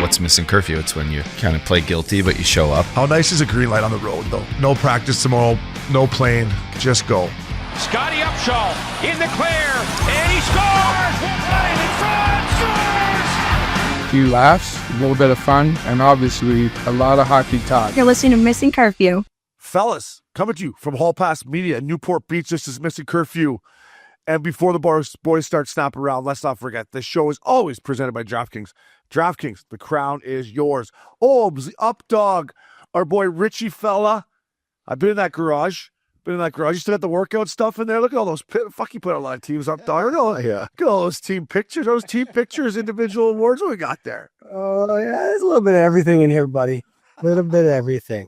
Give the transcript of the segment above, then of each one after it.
what's Missin Curfew? It's when you kind of play guilty, but you show up. How nice is a green light on the road, though? No practice tomorrow, no plane, just go. Scotty Upshaw in the clear, and he scores! Right in front, scores! A few laughs, a little bit of fun, and obviously a lot of hockey talk. You're listening to Missin Curfew. Fellas, coming to you from Hall Pass Media in Newport Beach. This is Missin Curfew. And before the boys start snapping around, let's not forget, this show is always presented by DraftKings. DraftKings, the crown is yours. Obes, the up dog, our boy Richie fella. I've been in that garage. You still got the workout stuff in there. Look at all those. Fuck, you put a lot of teams up, dog. Look at all those team pictures. Individual awards. What we got there? Oh, yeah, there's a little bit of everything in here, buddy. A little bit of everything.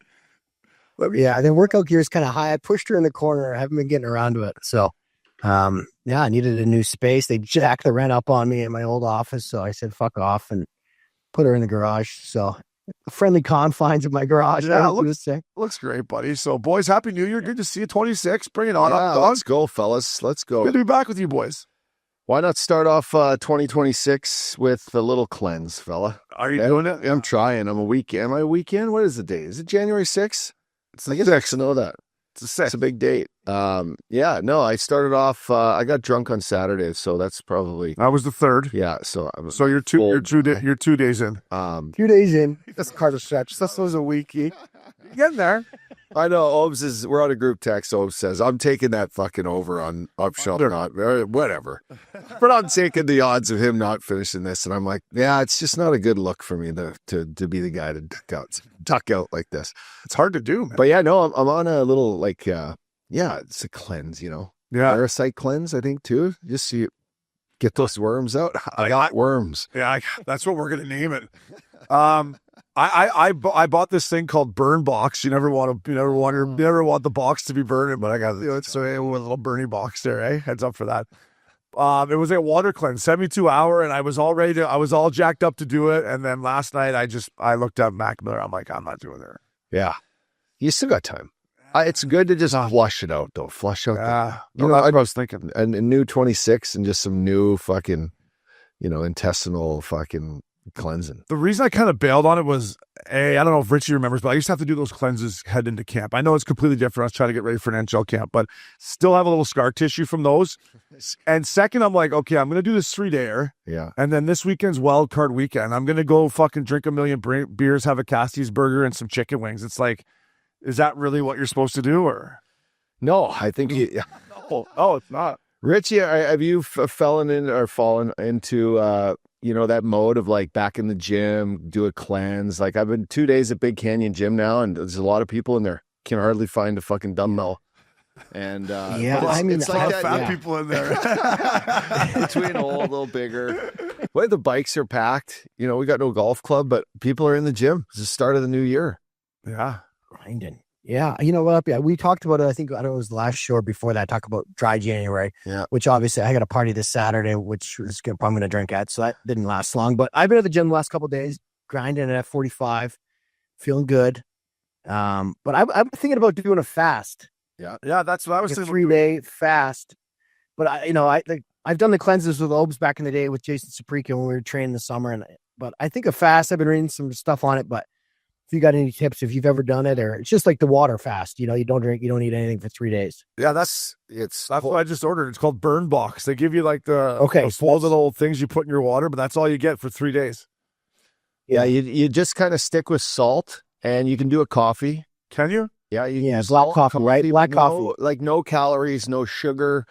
But yeah, the workout gear is kind of high. I pushed her in the corner. I haven't been getting around to it. So, I needed a new space. They jacked the rent up on me in my old office. So I said, fuck off and put her in the garage. So friendly confines of my garage. Yeah, looks great, buddy. So, boys, Happy New Year. Good to see you. 26. Bring it on up, dog. Let's go, fellas. Let's go. Good to be back with you, boys. Why not start off 2026 with a little cleanse, fella? Are you doing it? I'm trying. Am I a weekend? What is the date? Is it January 6th? I guess I actually know that. It's a big date. I started off, I got drunk on Saturday, so that's probably. I was the third. Yeah, so you're 2 days in. 2 days in. That's part of stretch. That's was a weekie. Getting there. I know. We're on a group text. Obes says, I'm taking that fucking over on Upshaw, not whatever. But I'm taking the odds of him not finishing this. And I'm like, yeah, it's just not a good look for me to be the guy to duck out like this. It's hard to do, man. But yeah, no, I'm on a little it's a cleanse, Yeah. Parasite cleanse, I think, too. Just so you get those worms out. I got worms. Yeah, that's what we're going to name it. I bought this thing called Burn Box. You never want the box to be burning, but I got it's a little Bernie box there, eh? Heads up for that. It was a water cleanse, 72-hour, and I was all jacked up to do it. And then last night I looked at Mac Miller. I'm like, I'm not doing it. Yeah, you still got time. It's good to just flush it out, though. Flush out. That's what I was thinking. And a new 26 and just some new fucking, intestinal fucking cleansing. The reason I kind of bailed on it was, I don't know if Richie remembers, but I used to have to do those cleanses heading into camp. I know it's completely different. I was trying to get ready for an NHL camp, but still have a little scar tissue from those. And second, I'm like, okay, I'm going to do this 3-dayer. Yeah. And then this weekend's wild card weekend. I'm going to go fucking drink a million beers, have a Casty's burger and some chicken wings. It's like, is that really what you're supposed to do? Or no, I think Oh, it's not. Richie, have you fallen into that mode of like back in the gym, do a cleanse? Like I've been 2 days at Big Canyon Gym now, and there's a lot of people in there. Can hardly find a fucking dumbbell. And it's like that, fat people in there. Between old, a little bigger. Well, the bikes are packed. We got no golf club, but people are in the gym. It's the start of the new year. Yeah. Grinding. Yeah. You know what? Yeah, we talked about it. I don't know, it was the last show before that. Talk about dry January. Yeah. Which obviously I got a party this Saturday, which is I'm going to drink at. So that didn't last long. But I've been at the gym the last couple of days, grinding at 45, feeling good. But I'm thinking about doing a fast. Yeah. Yeah. That's what I was like thinking. A 3-day fast. But I've done the cleanses with Obes back in the day with Jason Saprika when we were training this summer. But I think a fast, I've been reading some stuff on it, but if you got any tips, if you've ever done it, or it's just like the water fast, you don't drink, you don't eat anything for 3 days. Yeah, that's what I just ordered. It's called Burn Box. They give you like the 4 little things you put in your water, but that's all you get for 3 days. Yeah, you just kind of stick with salt, and you can do a coffee. Can you? Yeah, black coffee, right? Black coffee, like no calories, no sugar.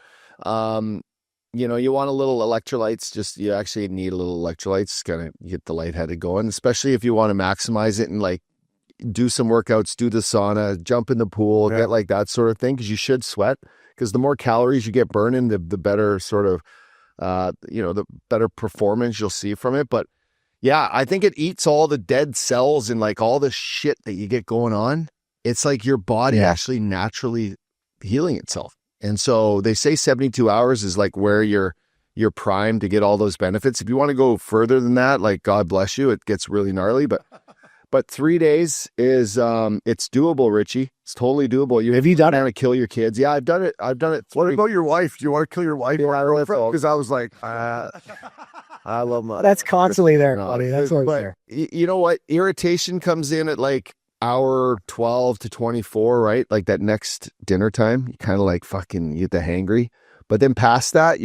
You want a little electrolytes. You actually need a little electrolytes, kind of get the lightheaded going, especially if you want to maximize it and like do some workouts, do the sauna, jump in the pool, get like that sort of thing. Because you should sweat. Because the more calories you get burning, the better sort of, the better performance you'll see from it. But yeah, I think it eats all the dead cells and like all the shit that you get going on. It's like your body actually naturally healing itself. And so they say 72 hours is like where you're primed to get all those benefits. If you want to go further than that, like God bless you, it gets really gnarly. But 3 days is it's doable, Richie. It's totally doable. Have you done it to kill your kids? Yeah, I've done it. What about your wife? Do you want to kill your wife? Yeah, because I was like, I love my. That's constantly there, No, buddy. That's always but there. you know what? Irritation comes in at like hour 12 to 24, right? Like that next dinner time, you kind of like fucking you get the hangry. But then past that,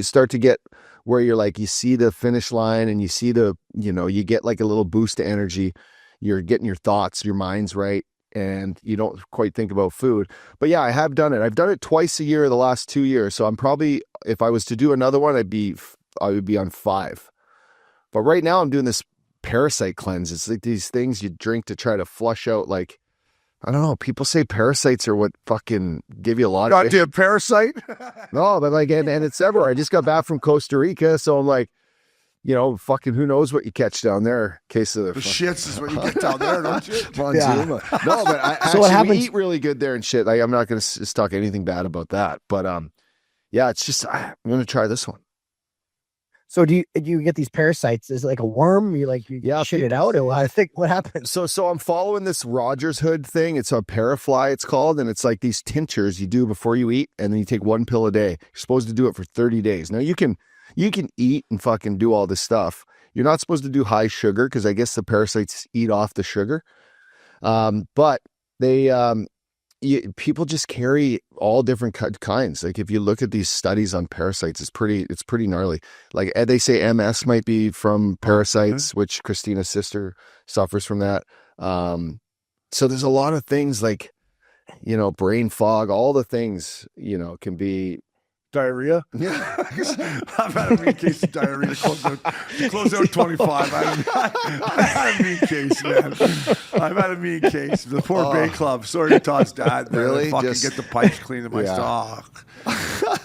start to get where you're like, you see the finish line and you see you get like a little boost to energy. You're getting your thoughts, your mind's right, and you don't quite think about food. But yeah, I have done it. I've done it twice a year the last 2 years. So I'm probably, if I was to do another one, I would be on 5. But right now I'm doing this parasite cleanse. It's like these things you drink to try to flush out, like, I don't know. People say parasites are what fucking give you a lot of Goddamn parasite. No, but like, and it's everywhere. I just got back from Costa Rica, so I'm like, fucking who knows what you catch down there. In case of The shits is what you get down there, don't you? Montezuma. No, but So what happens? we eat really good there and shit. Like, I'm not going to talk anything bad about that. But yeah, it's just I'm going to try this one. So do you get these parasites? Is it like a worm? You shit it out? Or I think what happens? So I'm following this Rogers Hood thing. It's a parafly, it's called, and it's like these tinctures you do before you eat, and then you take 1 pill a day. You're supposed to do it for 30 days. Now you can eat and fucking do all this stuff. You're not supposed to do high sugar because I guess the parasites eat off the sugar. But they people just carry all different kinds. Like if you look at these studies on parasites, it's pretty gnarly. Like they say MS might be from parasites, which Christina's sister suffers from that. So there's a lot of things like, brain fog, all the things, can be Diarrhea. Yeah. I've had a mean case of diarrhea to close out 25. I've had a mean case, man. I've had a mean case. The poor Bay Club. Sorry to Todd's dad. Man. Really? Fucking get the pipes cleaned in my stomach.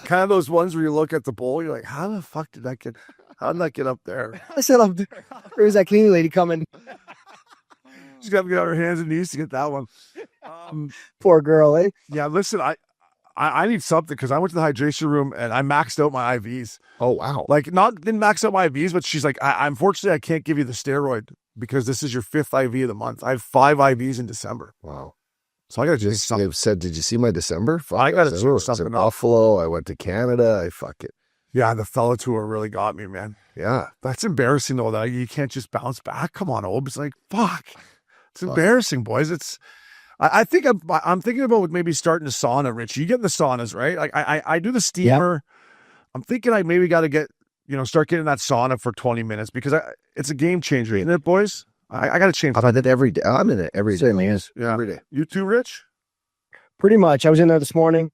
Kind of those ones where you look at the bowl, you're like, how the fuck did that get up there? I said, where was that cleaning lady coming? She's got to get on her hands and knees to get that one. Poor girl, eh? Yeah, listen, I need something because I went to the hydration room and I maxed out my IVs. Oh, wow. Like, didn't max out my IVs, but she's like, unfortunately, I can't give you the steroid because this is your 5th IV of the month. I have 5 IVs in December. Wow. So I got to just They said, did you see my December? Fuck, I gotta was do in something else. Buffalo. I went to Canada. Fuck it. Yeah, the fella tour really got me, man. Yeah. That's embarrassing, though, that you can't just bounce back. Come on, Obes. Like, fuck. It's embarrassing, boys. I think I'm thinking about maybe starting a sauna, Rich. You get in the saunas, right? Like I do the steamer. Yep. I'm thinking I maybe got to get, start getting that sauna for 20 minutes because it's a game changer, isn't it, boys? I got to change. I've had it every day. I'm in it every day. Certainly is. Yeah. Every day. You too, Rich? Pretty much. I was in there this morning.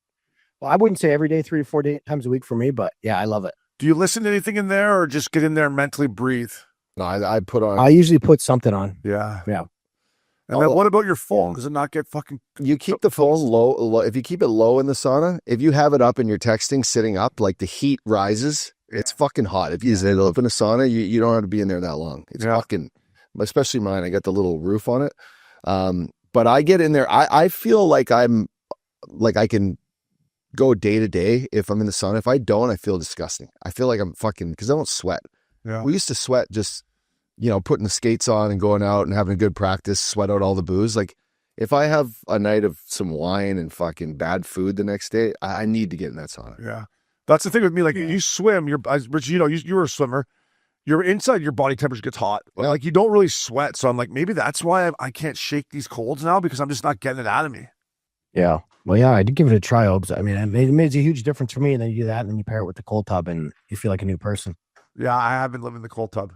Well, I wouldn't say every day, 3 to 4 times a week for me, but yeah, I love it. Do you listen to anything in there or just get in there and mentally breathe? No, I put on. I usually put something on. Yeah. Yeah. And then what about your phone? Does it not get fucking... You keep the phone low. If you keep it low in the sauna, if you have it up and you're texting sitting up, like the heat rises, it's fucking hot. If you live in a sauna, you don't have to be in there that long. It's fucking, especially mine. I got the little roof on it. But I get in there. I feel like I can go day to day if I'm in the sauna. If I don't, I feel disgusting. I feel like I'm fucking, because I don't sweat. Yeah. We used to sweat just, putting the skates on and going out and having a good practice, sweat out all the booze. Like if I have a night of some wine and fucking bad food the next day, I need to get in that sauna. Yeah. That's the thing with me. Like you swim, Rich, you were a swimmer. You're inside, your body temperature gets hot. Yeah. Like you don't really sweat. So I'm like, maybe that's why I can't shake these colds now because I'm just not getting it out of me. Yeah. Well, yeah, I did give it a try, Obes. I mean, it made a huge difference for me. And then you do that and then you pair it with the cold tub and you feel like a new person. Yeah, I have been living in the cold tub.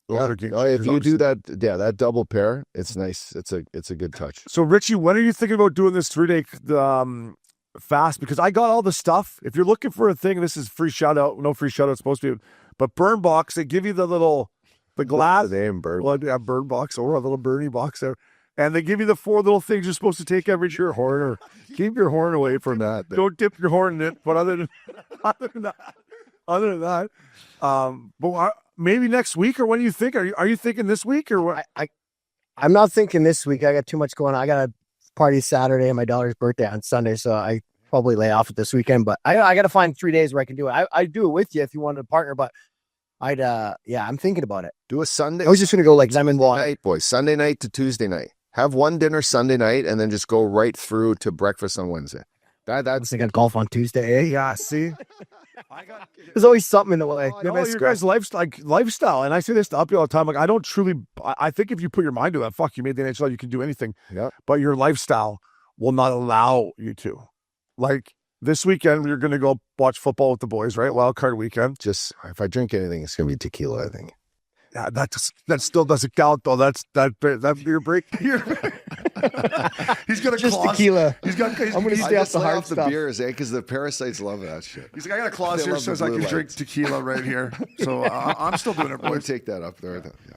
Yeah. If you do that, that double pair, it's nice. It's a good touch. So, Richie, when are you thinking about doing this 3-day fast? Because I got all the stuff. If you're looking for a thing, this is free shout out. No free shout out supposed to be. But Burn Box, they give you the glass. The name Burn. Well, yeah, Burn Box or a little Bernie box there. And they give you the 4 little things you're supposed to take every year. Horn or keep your horn away from that. Don't dip your horn in it. But other than that, but maybe next week, or when do you think? Are you thinking this week or what? I'm not thinking this week. I got too much going on. I got a party Saturday and my daughter's birthday on Sunday, so I probably lay off it this weekend. But I got to find 3 days where I can do it. I'd do it with you if you wanted to partner, but I'm thinking about it. Do a Sunday. I was just gonna go because I'm in water. Night, boys. Sunday night to Tuesday night. Have one dinner Sunday night and then just go right through to breakfast on Wednesday. That's I got golf on Tuesday. Eh? Yeah, see? There's always something in the way. Yeah, but your guys' lifestyle, and I say this to Uppy all the time. Like, I don't truly. I think if you put your mind to that, fuck, you made the NHL, you can do anything. Yeah. But your lifestyle will not allow you to. Like this weekend, we're gonna go watch football with the boys, right? Wild card weekend. Just if I drink anything, it's gonna be tequila. I think. Yeah, that still doesn't count though. That's beer break here. He's gonna Just clause. tequila. He's got. I'm gonna stay off the hard the stuff. beers, because the parasites love that shit. He's like, I got a clause They here love says the I can blue drink lights. tequila right here. So I'm still doing it, I'm gonna boys. take that up there. Yeah.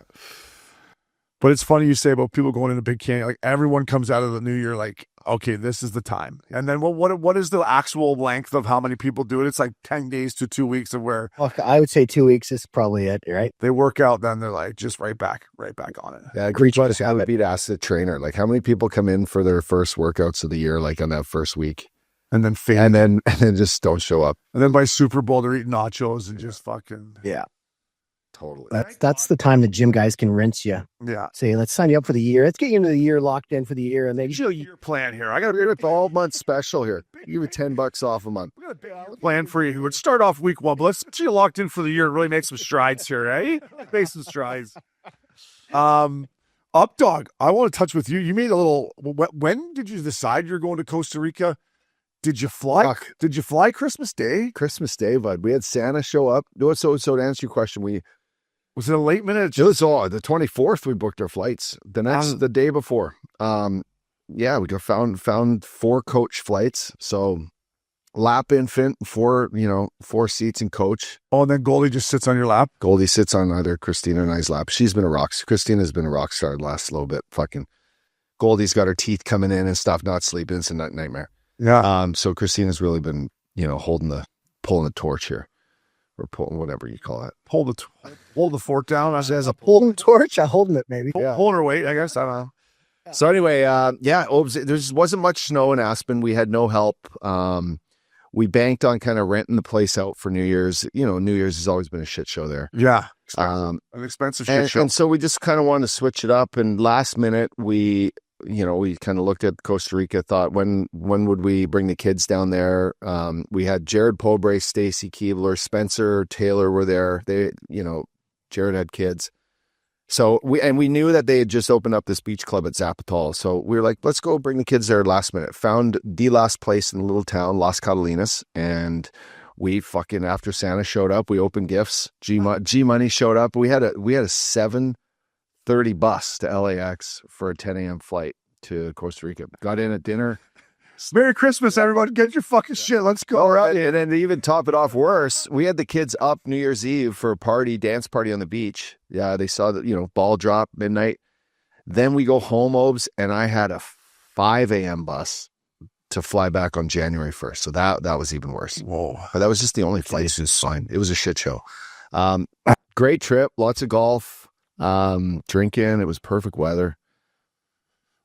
But it's funny you say about people going into Big Canyon. Like everyone comes out of the new year like, okay, this is the time. And then what is the actual length of how many people do it? It's like 10 days to 2 weeks of where Well, I would say 2 weeks is probably it, right? they work out, then they're like just right back on it. Yeah, Creatures but I would be to ask the trainer, like, how many people come in for their first workouts of the year, like on that first week, And then fade. and then just don't show up. And then by Super Bowl, they're eating nachos and just fucking Yeah. Totally. That's the time the gym guys can rinse you. yeah. Say, let's sign you up for the year. Let's get you into the year, locked in for the year, and then Usually your plan here. I got We're at the all-month special here. Give you $10 off a month. plan for you. Would start off week one, but let's get you locked in for the year and really make some strides here, eh? Make some strides. Up dog, I want to touch with you. You made a little. When did you decide you're going to Costa Rica? Did you fly? Fuck. Did you fly Christmas Day? Christmas Day, bud. We had Santa show up. No, so to answer your question, Was it a late minute? it was all the 24th. We booked our flights. The day before. Yeah, we found 4 coach flights. So lap infant, 4 seats in coach. Oh, and then Goldie just sits on your lap. Goldie sits on either Christina and I's lap. She's been a rock. Christina's been a rock star the last little bit. Fucking Goldie's got her teeth coming in and stuff, not sleeping. It's a nightmare. Yeah. So Christina's really been, pulling the torch here, or pulling whatever you call it. Hold the fort down. As a pulling torch, I'm holding it, maybe. pulling her weight, I guess. I don't know. So anyway, there just wasn't much snow in Aspen. We had no help. We banked on kind of renting the place out for New Year's. New Year's has always been a shit show there. Yeah. Um, An expensive shit show. and so we just kind of wanted to switch it up. And last minute, we kind of looked at Costa Rica, thought when would we bring the kids down there? We had Jared Pobray, Stacy Keebler, Spencer Taylor were there. They, Jared had kids. So we knew that they had just opened up this beach club at Zapotal. So we were like, let's go bring the kids there last minute. Found the last place in the little town, Las Catalinas. And we fucking, after Santa showed up, we opened gifts. G Money showed up. We had a 7:30 bus to LAX for a 10 a.m. flight to Costa Rica. Got in at dinner. Merry Christmas, everyone. Get your fucking shit. Let's go. All right. And then to even top it off worse, we had the kids up New Year's Eve for a dance party on the beach. Yeah, they saw that, ball drop midnight. Then we go home, Obes, and I had a 5 a.m. bus to fly back on January 1st. So that was even worse. Whoa. But that was just the only flight. It was fine. It was a shit show. Great trip. Lots of golf, drinking. It was perfect weather.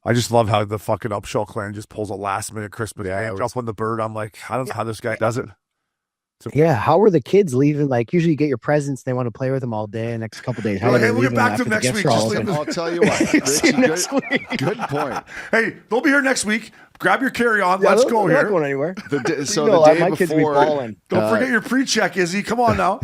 I just love how the fucking Upshaw clan just pulls a last minute Christmas Day. Jump on the bird. I'm like, I don't know how this guy does it. Yeah, how were the kids leaving? Like, usually you get your presents, they want to play with them all day. Next couple days, how Hey, are they we'll get leaving back to after them the next gifts week. are Just all leave open? them. I'll tell you what. See you next Good point. Hey, they'll be here next week. Grab your carry-on. Yeah, Let's they're go not here. going anywhere. So No, the day my kids will be before, balling. Don't forget your pre-check, Izzy. Come on now.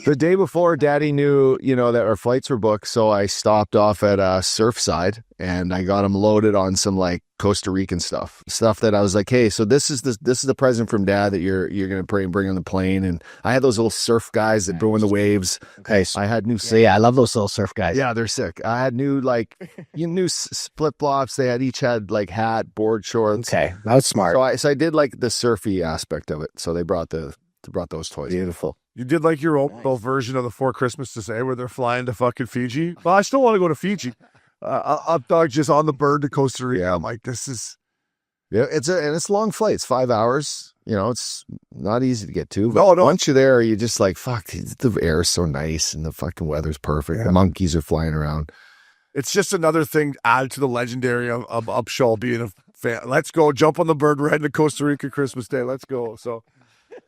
the day before, Daddy knew, that our flights were booked. So I stopped off at Surfside and I got him loaded on some like Costa Rican stuff that I was like, hey, so this is the present from Dad that you're gonna bring on the plane. And I had those little surf guys that go in the waves. Okay, so, I had new. so yeah, I love those little surf guys. Yeah, they're sick. I had new new flip flops. They each had like hat, board shorts. Okay, that was smart. So I did like the surfy aspect of it. So they brought those toys. Beautiful. You did like your own little version of the Four Christmas to Say where they're flying to fucking Fiji. Well, I still want to go to Fiji. Up dog just on the bird to Costa Rica. Yeah. I'm like, this is. Yeah, it's a long flight. It's 5 hours. It's not easy to get to. But No. once you're there, you're just like, fuck, the air is so nice and the fucking weather's perfect. Yeah. The monkeys are flying around. It's just another thing added to the legendary of Upshaw being a fan. Let's go. Jump on the bird. We're heading to Costa Rica Christmas Day. Let's go. So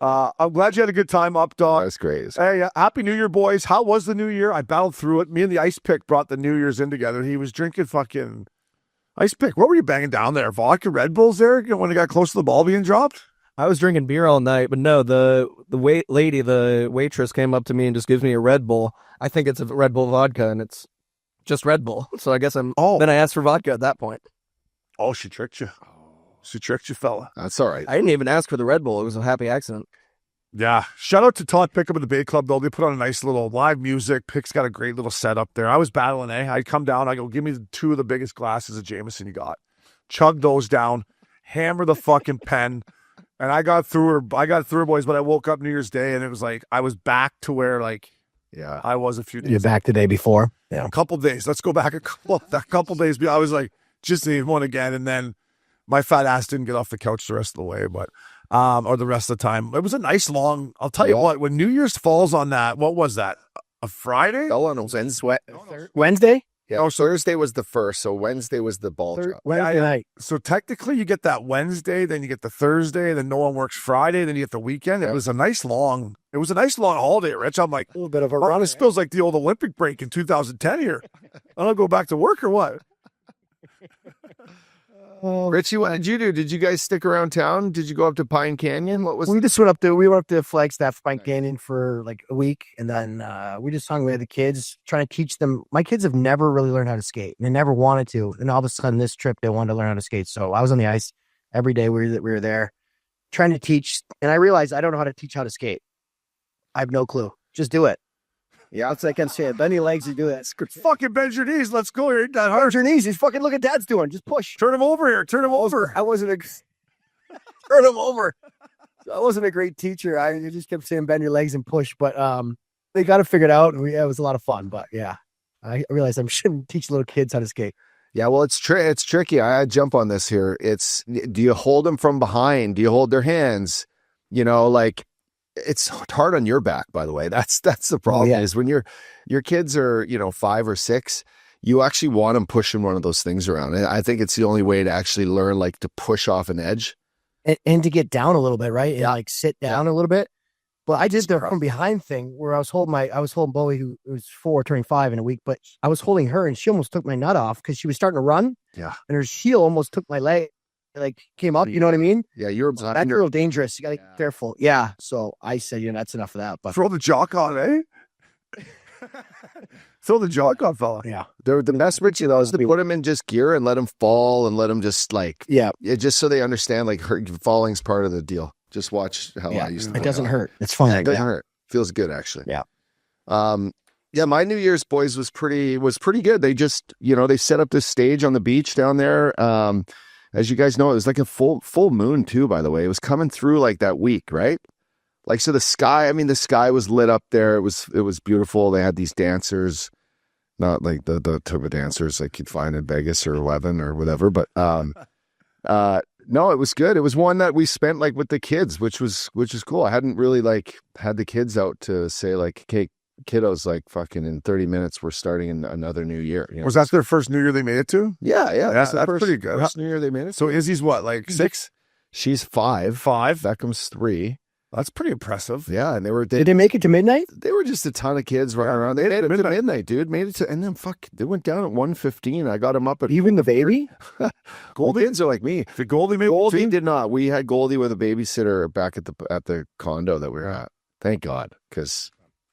I'm glad you had a good time, Up dog. That's great. Hey, Happy New Year, boys. How was the New Year? I battled through it. Me and the Ice Pick brought the New Year's in together. He was drinking fucking Ice Pick. What were you banging down there? Vodka, Red Bulls there when it got close to the ball being dropped? I was drinking beer all night, but no, the waitress came up to me and just gives me a Red Bull. I think it's a Red Bull vodka, and it's just Red Bull. So I guess then I asked for vodka at that point. Oh, she tricked you. She tricked you, fella. That's all right. I didn't even ask for the Red Bull. It was a happy accident. Yeah. Shout out to Todd Pickup at the Bay Club, though. They put on a nice little live music. Pick's got a great little setup there. I was battling, I'd come down. I go, give me 2 of the biggest glasses of Jameson you got. Chug those down. Hammer the fucking pen. And I got through her, boys, but I woke up New Year's Day, and it was like, I was back to where, like, I was a few days. You're back the day before. Yeah. A couple days. Let's go back a couple days. I was like, just need one again. And then my fat ass didn't get off the couch the rest of the way, but or the rest of the time. It was a nice long, I'll tell you what, when New Year's falls on that, what was that? A Friday? Fell on a Wednesday? Yeah. Oh, Thursday was the first, so Wednesday was the ball drop. Wednesday night. So technically you get that Wednesday, then you get the Thursday, then no one works Friday, then you get the weekend. It was a nice long holiday, Rich. I'm like, A little bit of a run. this feels like the old Olympic break in 2010 here. I don't go back to work or what? Richie, what did you do? Did you guys stick around town? Did you go up to Pine Canyon? What was We just went up to Flagstaff Pine Canyon for like a week, and then we just hung with the kids, trying to teach them. My kids have never really learned how to skate. They never wanted to, and all of a sudden this trip they wanted to learn how to skate. So I was on the ice every day. We were there trying to teach, and I realized I don't know how to teach how to skate. I have no clue. Just do it. Yeah, it's like I'm saying, bend your legs and do that. Fucking bend your knees. Let's go here. That hard. Bend your knees. He's fucking look at Dad's doing. Just push. Turn him over here. Turn him over. I wasn't turn him over. I wasn't a great teacher. I just kept saying bend your legs and push, but they got it figured out, and it was a lot of fun. But yeah, I realized I shouldn't teach little kids how to skate. Yeah, well, it's tricky. I jump on this here. Do you hold them from behind? Do you hold their hands? You know, like. It's hard on your back, by the way. That's the problem. Is when your kids are 5 or 6, you actually want them pushing one of those things around. And I think it's the only way to actually learn, like, to push off an edge and to get down a little bit, right? And like sit down a little bit. But I did the from behind thing where I was holding Bowie, who was 4, turning 5 in a week, but I was holding her, and she almost took my nut off because she was starting to run. Yeah, and her heel almost took my leg. Like came up, you know what I mean? Yeah, you're that's real dangerous. You gotta be careful. Yeah. So I said, that's enough of that. But throw the jock on, eh? Throw the jock on, fella. Yeah. The best, Richie, though, is to put them in just gear and let them fall and let them just just so they understand like falling's part of the deal. Just watch how I used to. It doesn't hurt. It's fun. It doesn't hurt. Feels good actually. Yeah. Yeah, my New Year's, boys, was pretty good. They just they set up this stage on the beach down there. As you guys know, it was like a full moon too, by the way. It was coming through like that week, right? Like, so the sky was lit up there. It was beautiful. They had these dancers, not like the type of dancers like you'd find in Vegas or 11 or whatever, but no, it was good. It was one that we spent like with the kids, which was cool. I hadn't really like had the kids out to say like, okay, kiddos, like fucking in 30 minutes we're starting in another new year. Was that their first New Year they made it to? Yeah, that's pretty good. First New Year they made it. So Izzy's what, like 6? She's 5. Beckham's 3. That's pretty impressive. Yeah, and did they make it to midnight? They were just a ton of kids running around. They made it to midnight, dude. Made it to, and then they went down at 1:15. I got them up at even the baby. Goldie kids are like me. Did Goldie make Goldie did not. We had Goldie with a babysitter back at the condo that we were at. Thank God, because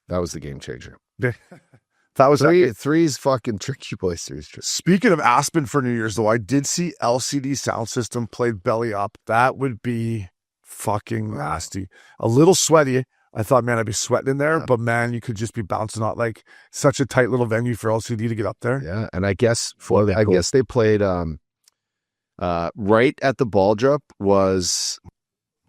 that was the game changer. That was three's fucking tricky, boys. Speaking of Aspen for New Year's, though, I did see LCD Sound System played belly up. That would be fucking nasty. A little sweaty. I thought, man, I'd be sweating in there, but man, you could just be bouncing out. Like such a tight little venue for LCD to get up there. Yeah, and I guess they played right at the ball drop was.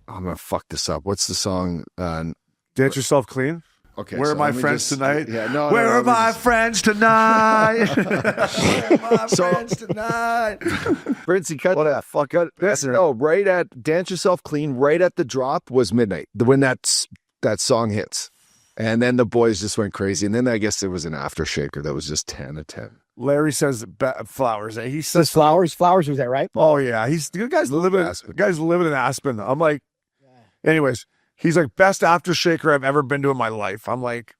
I'm gonna fuck this up. What's the song? Dance Yourself Clean. Okay, where are my friends tonight? Yeah, no. Where are my friends tonight? Where are my friends tonight? Princey, cut what the fuck out. No, right at Dance Yourself Clean, right at the drop was midnight. When that song hits, and then the boys just went crazy. And then I guess there was an aftershaker that was just 10 of 10. Larry says Flowers. He says Flowers. Flowers, was that right? Oh yeah, the guy's living in Aspen. I'm like, anyways. He's like, best aftershaker I've ever been to in my life. I'm like,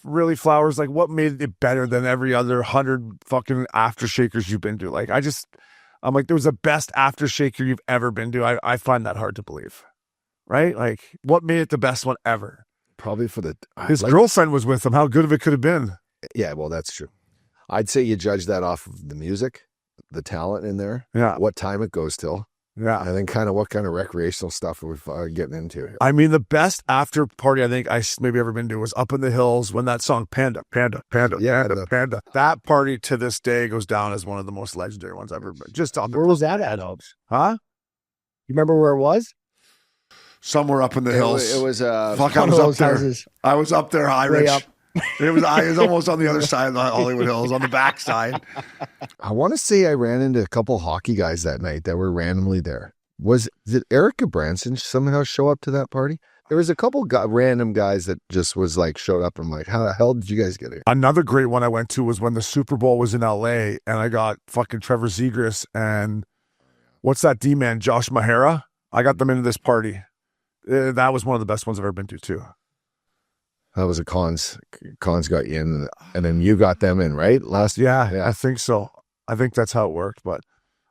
really, Flowers? Like, what made it better than every other 100 fucking aftershakers you've been to? Like, I'm like, there was the best aftershaker you've ever been to. I find that hard to believe. right? Like, what made it the best one ever? Probably for his girlfriend was with him. How good of it could have been. Yeah, well, that's true. I'd say you judge that off of the music, the talent in there, what time it goes till, and then kind of what kind of recreational stuff we're getting into here. I mean, the best after party I think I maybe ever been to was up in the hills when that song Panda, Panda, Panda, Panda. That party to this day goes down as one of the most legendary ones I've ever been. Just on where was that at, Hobbs? Huh? You remember where it was? Somewhere up in the hills. It was fuck. I was up there. Houses. I was up there, high rich. It was almost on the other side of the Hollywood Hills, on the back side. I want to say I ran into a couple hockey guys that night that were randomly there. Did Erica Branson somehow show up to that party? There was a couple random guys that just was like showed up. I'm like, how the hell did you guys get here? Another great one I went to was when the Super Bowl was in LA, and I got fucking Trevor Zegras and what's that D-man, Josh Mahara? I got them into this party. That was one of the best ones I've ever been to too. That was a Cons got you in, and then you got them in, right? Yeah, I think so. I think that's how it worked. But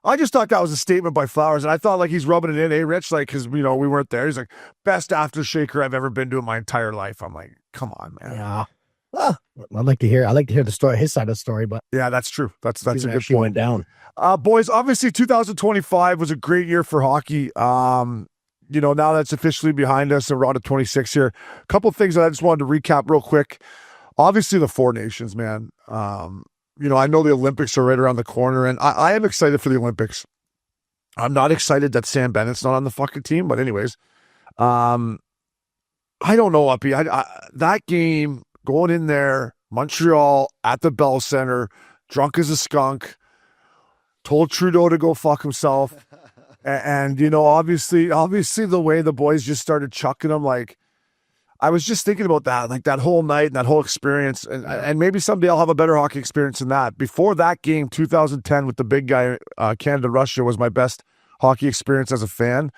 I just thought that was a statement by Flowers, and I thought like he's rubbing it in, Rich? Like, because we weren't there. He's like, best aftershaker I've ever been to in my entire life. I'm like, come on, man. Yeah. Well, I'd like to hear the story, his side of the story, but yeah, that's true. That's a good point. Went down. Boys, obviously 2025 was a great year for hockey. Now that's officially behind us and we're on to 26 here. A couple of things that I just wanted to recap real quick. Obviously, the Four Nations, man. I know the Olympics are right around the corner, and I am excited for the Olympics. I'm not excited that Sam Bennett's not on the fucking team, but anyways, I don't know, Uppy. That game, going in there, Montreal at the Bell Center, drunk as a skunk, told Trudeau to go fuck himself. And obviously the way the boys just started chucking them, like, I was just thinking about that, like that whole night and that whole experience. And maybe someday I'll have a better hockey experience than that. Before that game, 2010 with the big guy, Canada-Russia was my best hockey experience as a fan.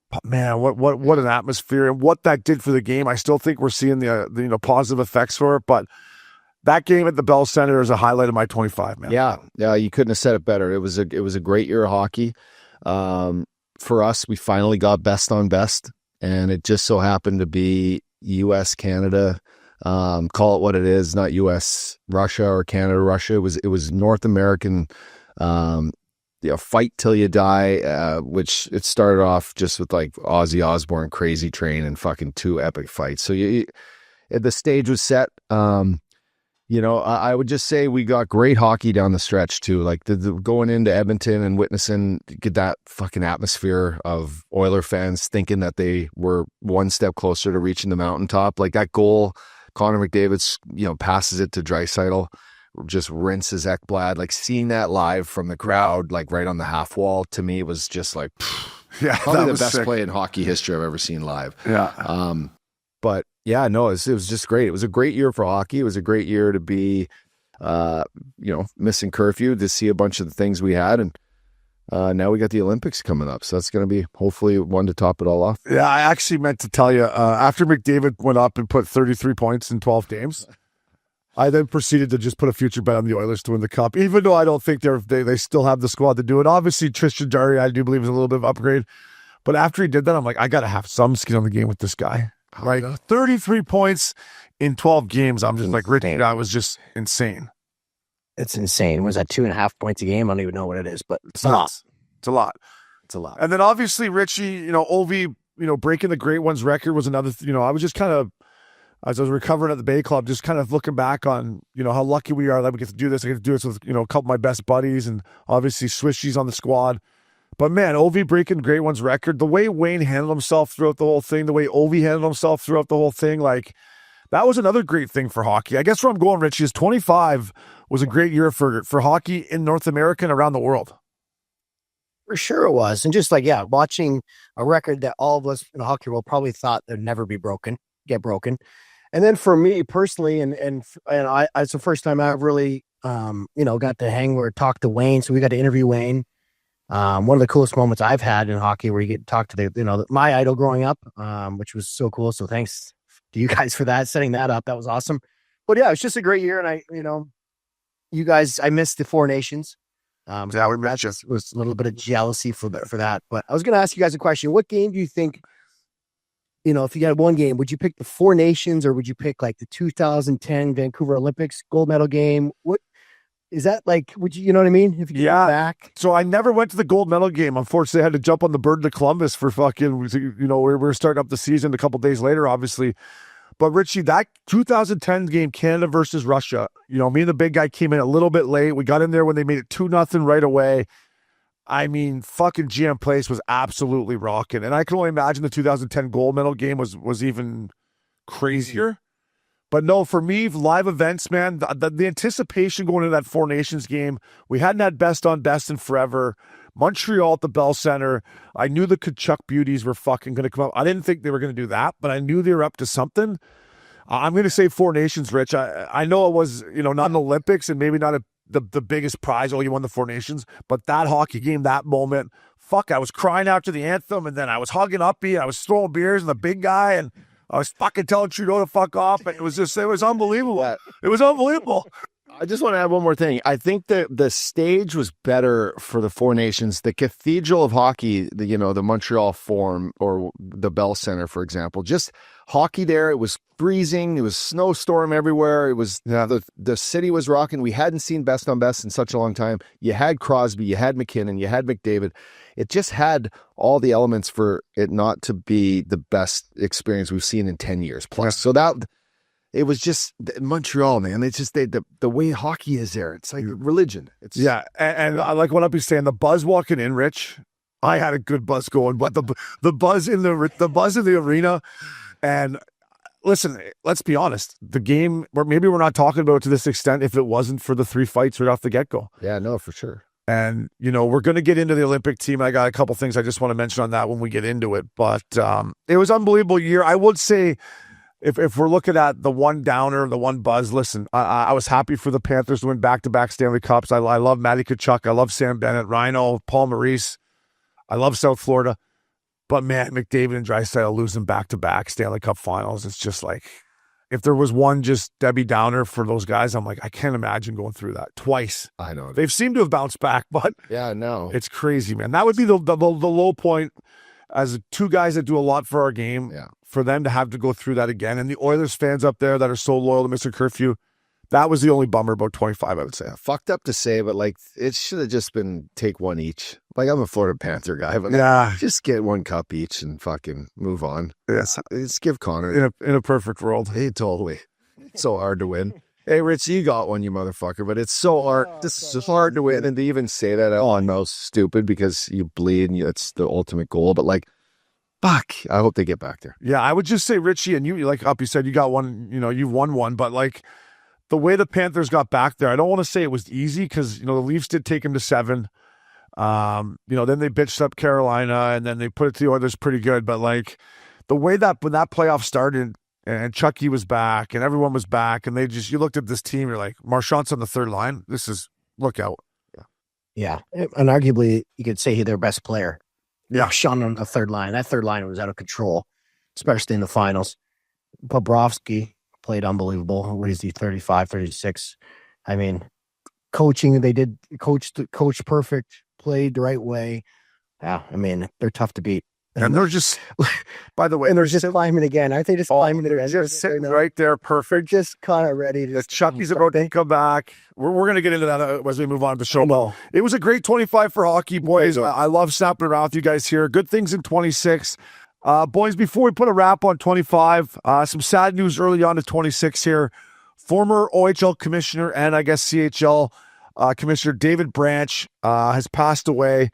But man, what an atmosphere and what that did for the game. I still think we're seeing the positive effects for it, but that game at the Bell Center is a highlight of my 25, man. Yeah, you couldn't have said it better. It was a great year of hockey. For us, we finally got best on best, and it just so happened to be U.S. Canada. Call it what it is, not U.S. Russia or Canada Russia. It was North American. Fight till you die, which it started off just with like Ozzy Osbourne, Crazy Train, and fucking two epic fights. So the stage was set. I would just say we got great hockey down the stretch too. Like the going into Edmonton and witnessing, get that fucking atmosphere of Oiler fans thinking that they were one step closer to reaching the mountaintop. Like that goal, Connor McDavid's, passes it to Draisaitl, just rinses Ekblad. Like seeing that live from the crowd, like right on the half wall, to me was just like, probably the best sick play in hockey history I've ever seen live. Yeah. But yeah, no, it was just great. It was a great year for hockey. It was a great year to be, Missin Curfew, to see a bunch of the things we had. And now we got the Olympics coming up. So that's going to be hopefully one to top it all off. Yeah, I actually meant to tell you, after McDavid went up and put 33 points in 12 games, I then proceeded to just put a future bet on the Oilers to win the cup, even though I don't think they still have the squad to do it. Obviously, Tristan Jarry, I do believe, is a little bit of upgrade. But after he did that, I'm like, I got to have some skin on the game with this guy. Like 33 points in 12 games. I'm just like, Richie, that was just insane. It's insane. Was that 2.5 points a game? I don't even know what it is, but it's a lot. It's a lot. It's a lot. And then obviously Richie, Ovi, breaking the Great Ones record was another, I was just kind of, as I was recovering at the Bay Club, just kind of looking back on, how lucky we are that we get to do this. I get to do this with, a couple of my best buddies, and obviously Swishy's on the squad. But man, Ovi breaking Great Ones record, the way Wayne handled himself throughout the whole thing, the way Ovi handled himself throughout the whole thing, like that was another great thing for hockey. I guess where I'm going, Richie, is 25 was a great year for hockey in North America and around the world. For sure it was. And just watching a record that all of us in the hockey world probably thought would never get broken. And then for me personally, and it's the first time I've really, got to hang or talk to Wayne. So we got to interview Wayne. One of the coolest moments I've had in hockey where you get to talk to my idol growing up, which was so cool. So thanks to you guys for that, setting that up. That was awesome. But yeah, it was just a great year. And you guys, I missed the Four Nations. Yeah, we met you. Was a little bit of jealousy for that. But I was going to ask you guys a question. What game do you think if you had one game, would you pick the Four Nations or would you pick like the 2010 Vancouver Olympics gold medal game? What is that like? Would you know what I mean? If you go back. So I never went to the gold medal game. Unfortunately, I had to jump on the bird to Columbus for fucking, we're starting up the season a couple days later, obviously. But Richie, that 2010 game, Canada versus Russia, me and the big guy came in a little bit late. We got in there when they made it 2-0 right away. I mean, fucking GM Place was absolutely rocking. And I can only imagine the 2010 gold medal game was even crazier. But no, for me, live events, man, the anticipation going into that Four Nations game, we hadn't had best on best in forever. Montreal at the Bell Center. I knew the Kachuk beauties were fucking going to come up. I didn't think they were going to do that, but I knew they were up to something. I'm going to say Four Nations, Rich. I know it was, not an Olympics and maybe not the biggest prize. Oh, you won the Four Nations. But that hockey game, that moment, fuck, I was crying after the anthem, and then I was hugging Uppy, I was throwing beers and the big guy, and I was fucking telling Trudeau to fuck off, and it was unbelievable. It was unbelievable. I just want to add one more thing. I think that the stage was better for the Four Nations. The cathedral of hockey, the Montreal Forum or the Bell Center, for example, just hockey there. It was freezing. It was snowstorm everywhere. It was the city was rocking. We hadn't seen best on best in such a long time. You had Crosby, you had McKinnon, you had McDavid. It just had all the elements for it not to be the best experience we've seen in 10 years plus. So it was just Montreal, man. It's just the way hockey is there. It's like religion. And I like what Uppy's saying. The buzz walking in, Rich. I had a good buzz going, but the buzz in the arena. And listen, let's be honest. The game, or maybe we're not talking about it to this extent if it wasn't for the 3 fights right off the get go. Yeah, no, for sure. And we're going to get into the Olympic team. I got a couple things I just want to mention on that when we get into it. But it was an unbelievable year. I would say. If we're looking at the one downer, the one buzz, listen, I was happy for the Panthers to win back-to-back Stanley Cups. I love Matty Tkachuk. I love Sam Bennett, Rhino, Paul Maurice. I love South Florida. But, man, McDavid and Draisaitl losing back-to-back Stanley Cup finals. It's just like, if there was one just Debbie Downer for those guys, I'm like, I can't imagine going through that twice. I know. They've seemed to have bounced back, but yeah, no, it's crazy, man. That would be the low point as two guys that do a lot for our game. Yeah. For them to have to go through that again. And the Oilers fans up there that are so loyal to Missin Curfew, that was the only bummer about 25, I would say. Fucked up to say, but like it should have just been take one each. Like I'm a Florida Panther guy, but just get one cup each and fucking move on. Yes. Just give Connor in a perfect world. Hey, totally. It's so hard to win. Hey, Rich, you got one, you motherfucker, but it's so hard. It's hard to win. And to even say that, I know, stupid because you bleed and it's the ultimate goal, but like, fuck, I hope they get back there. Yeah, I would just say, Richie, and you, like Uppy said, you got one, you won one, but like the way the Panthers got back there, I don't want to say it was easy because, the Leafs did take him to 7. Then they bitched up Carolina and then they put it to the Oilers pretty good. But like the way that when that playoff started and Chucky was back and everyone was back and you looked at this team, you're like, Marchand's on the third line. Look out. Yeah. And arguably you could say he's their best player. Yeah, Sean on the third line. That third line was out of control, especially in the finals. Bobrovsky played unbelievable. What is he, 35, 36? I mean, coaching, they did coach perfect, played the right way. Yeah, I mean, they're tough to beat. And they're just, by the way, and they're just climbing again. Aren't they just climbing it? They're just sitting right there, perfect. They're just kind of ready to. Chucky's about to come back. We're going to get into that as we move on to the show. No. It was a great 25 for hockey, boys. I love snapping around with you guys here. Good things in 26. Boys, before we put a wrap on 25, some sad news early on to 26 here. Former OHL commissioner and I guess CHL commissioner David Branch has passed away.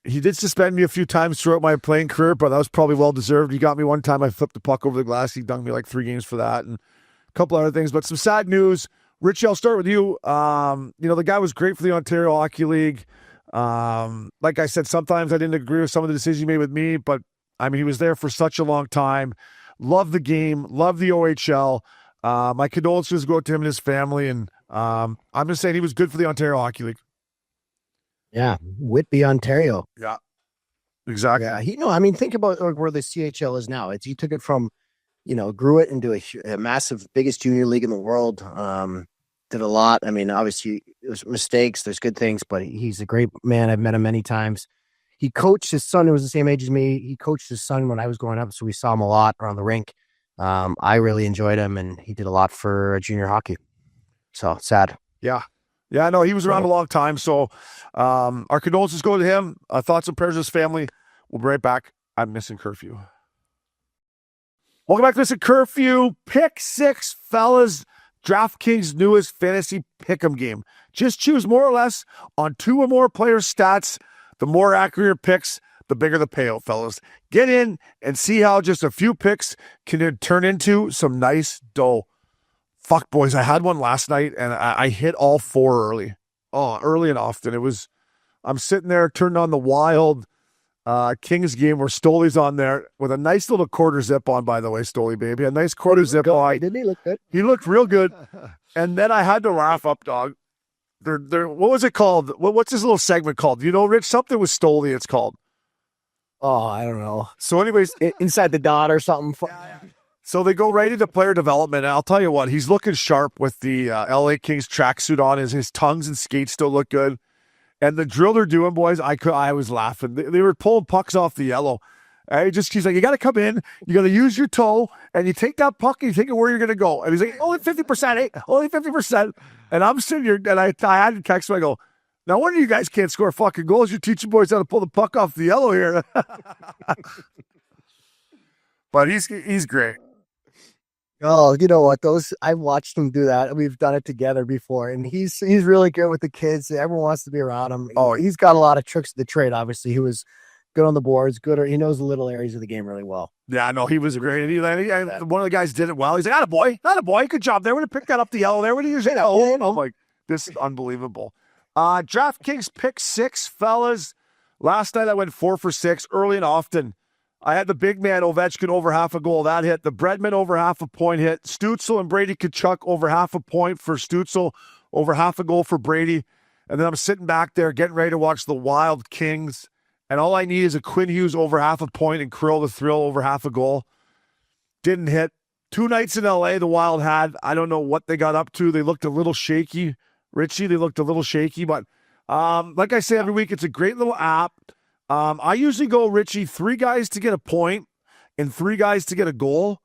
He did suspend me a few times throughout my playing career, but that was probably well-deserved. He got me one time. I flipped the puck over the glass. He dunked me like 3 games for that and a couple other things. But some sad news. Richie, I'll start with you. The guy was great for the Ontario Hockey League. Like I said, sometimes I didn't agree with some of the decisions he made with me, but, I mean, he was there for such a long time. Loved the game. Loved the OHL. My condolences go out to him and his family, and I'm just saying he was good for the Ontario Hockey League. Yeah, Whitby, Ontario. Yeah, exactly. Yeah, think about where the CHL is now. He took it from, grew it into a massive, biggest junior league in the world. Did a lot. I mean, obviously, there's mistakes, there's good things, but he's a great man. I've met him many times. he coached his son, who was the same age as me. He coached his son when I was growing up, so we saw him a lot around the rink. I really enjoyed him, and he did a lot for junior hockey. So sad. Yeah. Yeah, no, he was around a long time. So our condolences go to him. Thoughts and prayers to his family. We'll be right back. I'm Missin Curfew. Welcome back to Missin Curfew. Pick 6, fellas. DraftKings' newest fantasy pick'em game. Just choose more or less on 2 or more players' stats. The more accurate your picks, the bigger the payout, fellas. Get in and see how just a few picks can turn into some nice dough. Fuck, boys, I had one last night, and I hit all 4 early. Oh, early and often. I'm sitting there, turning on the Wild Kings game where Stoley's on there with a nice little quarter zip on, by the way, Stoley, baby. A nice quarter zip on. Didn't he look good? He looked real good. And then I had to laugh up, dog. What was it called? What's this little segment called? You know, Rich? Something with Stoley, it's called. Oh, I don't know. So anyways. Inside the dot or something. So they go right into player development. And I'll tell you what, he's looking sharp with the LA Kings tracksuit on. His tongues and skates still look good. And the drill they're doing, boys, I was laughing. They were pulling pucks off the yellow. He's like, you got to come in, you got to use your toe, and you take that puck and you take it where you're going to go. And he's like, only 50%, only 50%. And I'm sitting here, and I had to text him. I go, no wonder you guys can't score fucking goals. You're teaching boys how to pull the puck off the yellow here. But he's great. Oh, you know what? I watched him do that. We've done it together before, and he's really good with the kids. Everyone wants to be around him. Oh, he's got a lot of tricks of the trade. Obviously, he was good on the boards. He knows the little areas of the game really well. Yeah, no, he was great. And one of the guys did it well. He's like, attaboy, good job there. Would have picked that up the yellow there. What do you say? I'm like, this is unbelievable. DraftKings pick 6, fellas. Last night I went 4 for 6, early and often. I had the big man Ovechkin over half a goal. That hit. The Breadman over half a point hit. Stützle and Brady Tkachuk over half a point for Stützle, over half a goal for Brady. And then I'm sitting back there getting ready to watch the Wild Kings. And all I need is a Quinn Hughes over half a point and Krill the Thrill over half a goal. Didn't hit. 2 nights in LA the Wild had. I don't know what they got up to. They looked a little shaky. Richie, they looked a little shaky. But like I say every week, it's a great little app. I usually go, Richie, 3 guys to get a point and 3 guys to get a goal.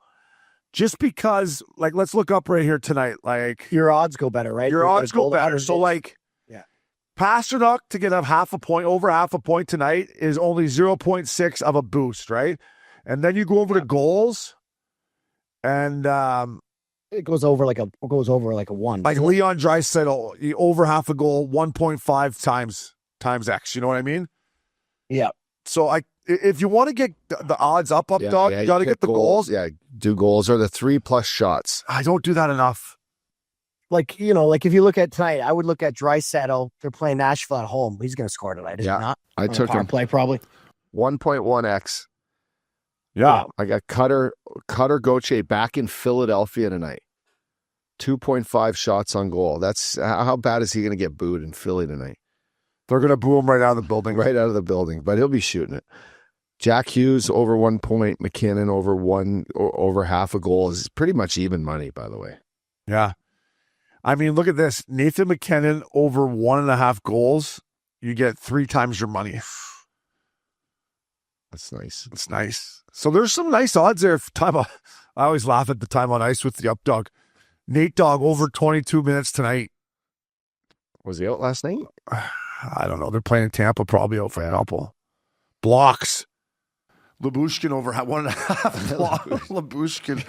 Just because, like, let's look up right here tonight. Like, your odds go better, right? Your odds go better. So, like, Pasternak to get over half a point tonight is only 0.6 of a boost, right? And then you go over to goals, and it goes over like a 1. Like Leon Draisaitl, over half a goal, 1.5 times X. You know what I mean? Yeah. So if you want to get the odds up, dog, you got to get the goals. Yeah, do goals or the 3+ shots. I don't do that enough. Like, if you look at tonight, I would look at Draisaitl. They're playing Nashville at home. He's going to score tonight, is he not? I took him. Play probably 1.1x. Yeah. I got Cutter Gauthier back in Philadelphia tonight. 2.5 shots on goal. That's how bad is he going to get booed in Philly tonight? They're going to boo him right out of the building. Right out of the building, but he'll be shooting it. Jack Hughes over 1 point, McKinnon over half a goal is pretty much even money, by the way. Yeah. I mean, look at this. Nathan McKinnon over 1.5 goals. You get 3 times your money. That's nice. It's nice. So there's some nice odds there. I always laugh at the time on ice with the up dog. Nate Dogg over 22 minutes tonight. Was he out last night? I don't know. They're playing in Tampa, probably out for a couple. Blocks. Labushkin over 1.5 blocks. Labushkin.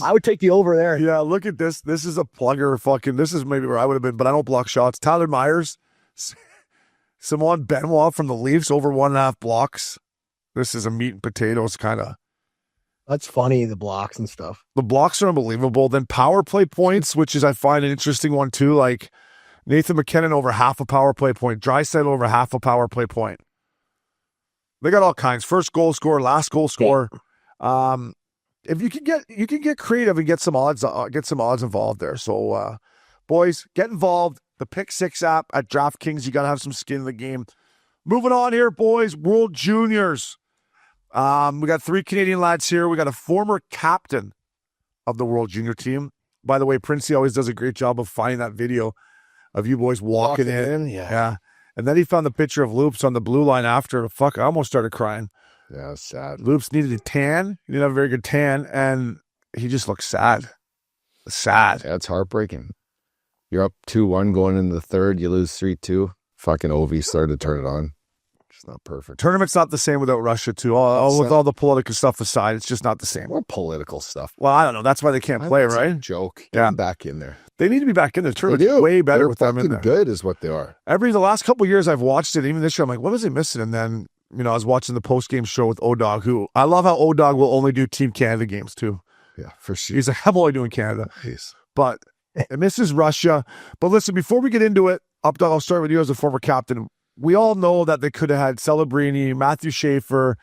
I would take the over there. Yeah, look at this. This is a plugger this is maybe where I would have been, but I don't block shots. Tyler Myers. Simon Benoit from the Leafs over 1.5 blocks. This is a meat and potatoes kind of. That's funny, the blocks and stuff. The blocks are unbelievable. Then power play points, which is I find an interesting one too. Like Nathan McKinnon over half a power play point. Draisaitl over half a power play point. They got all kinds. First goal scorer, last goal scorer. If you can get creative and get some odds involved there. So boys, get involved. The Pick 6 app at DraftKings. You got to have some skin in the game. Moving on here, boys. World Juniors. We got 3 Canadian lads here. We got a former captain of the World Junior team. By the way, Princey always does a great job of finding that video of you boys walking in. Yeah. And then he found the picture of Loops on the blue line after. Fuck, I almost started crying. Yeah, sad. Loops needed a tan. He didn't have a very good tan, and he just looked sad. Sad. Yeah, it's heartbreaking. You're up 2-1 going into the third. You lose 3-2. Fucking Ovi started to turn it on. It's not perfect. Tournament's not the same without Russia, too. With all the political stuff aside, it's just not the same. More political stuff. Well, I don't know. That's why they can't play, right? Joke. Get Yeah. them back in there. They need to be back in the They tournament. do. Way better They're with them in there. good is what they are. The last couple of years I've watched it, even this year, I'm like, what was he missing? And then, I was watching the post-game show with O-Dog, who I love how O-Dog will only do Team Canada games, too. Yeah, for sure. He's a heavily doing Canada. Nice. But it misses Russia. But listen, before we get into it, Updog, I'll start with you as a former captain. We all know that they could have had Celebrini, Matthew Schaefer,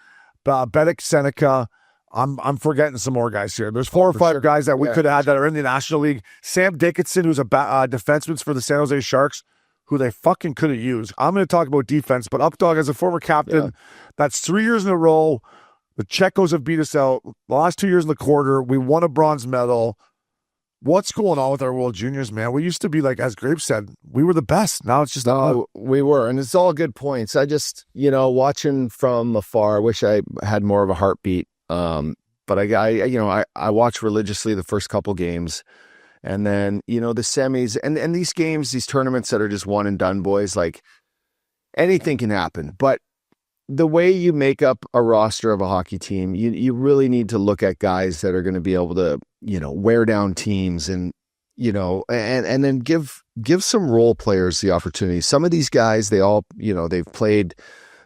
Benek Seneca. I'm forgetting some more guys here. There's 4 or 5 guys that we could have had that are in the National League. Sam Dickinson, who's a defenseman for the San Jose Sharks, who they fucking could have used. I'm going to talk about defense, but Updog, as a former captain, that's 3 years in a row. The Czechos have beat us out. The last 2 years in the quarter, we won a bronze medal. What's going on with our World Juniors, man? We used to be, like, as Grape said, we were the best. Now it's just we were, and it's all good points. I just, watching from afar, I wish I had more of a heartbeat. But I watch religiously the first couple games, and then the semis and these games, these tournaments that are just one and done, boys. Like, anything can happen, but the way you make up a roster of a hockey team, you really need to look at guys that are going to be able to, wear down teams and, and then give some role players the opportunity. Some of these guys, they all, they've played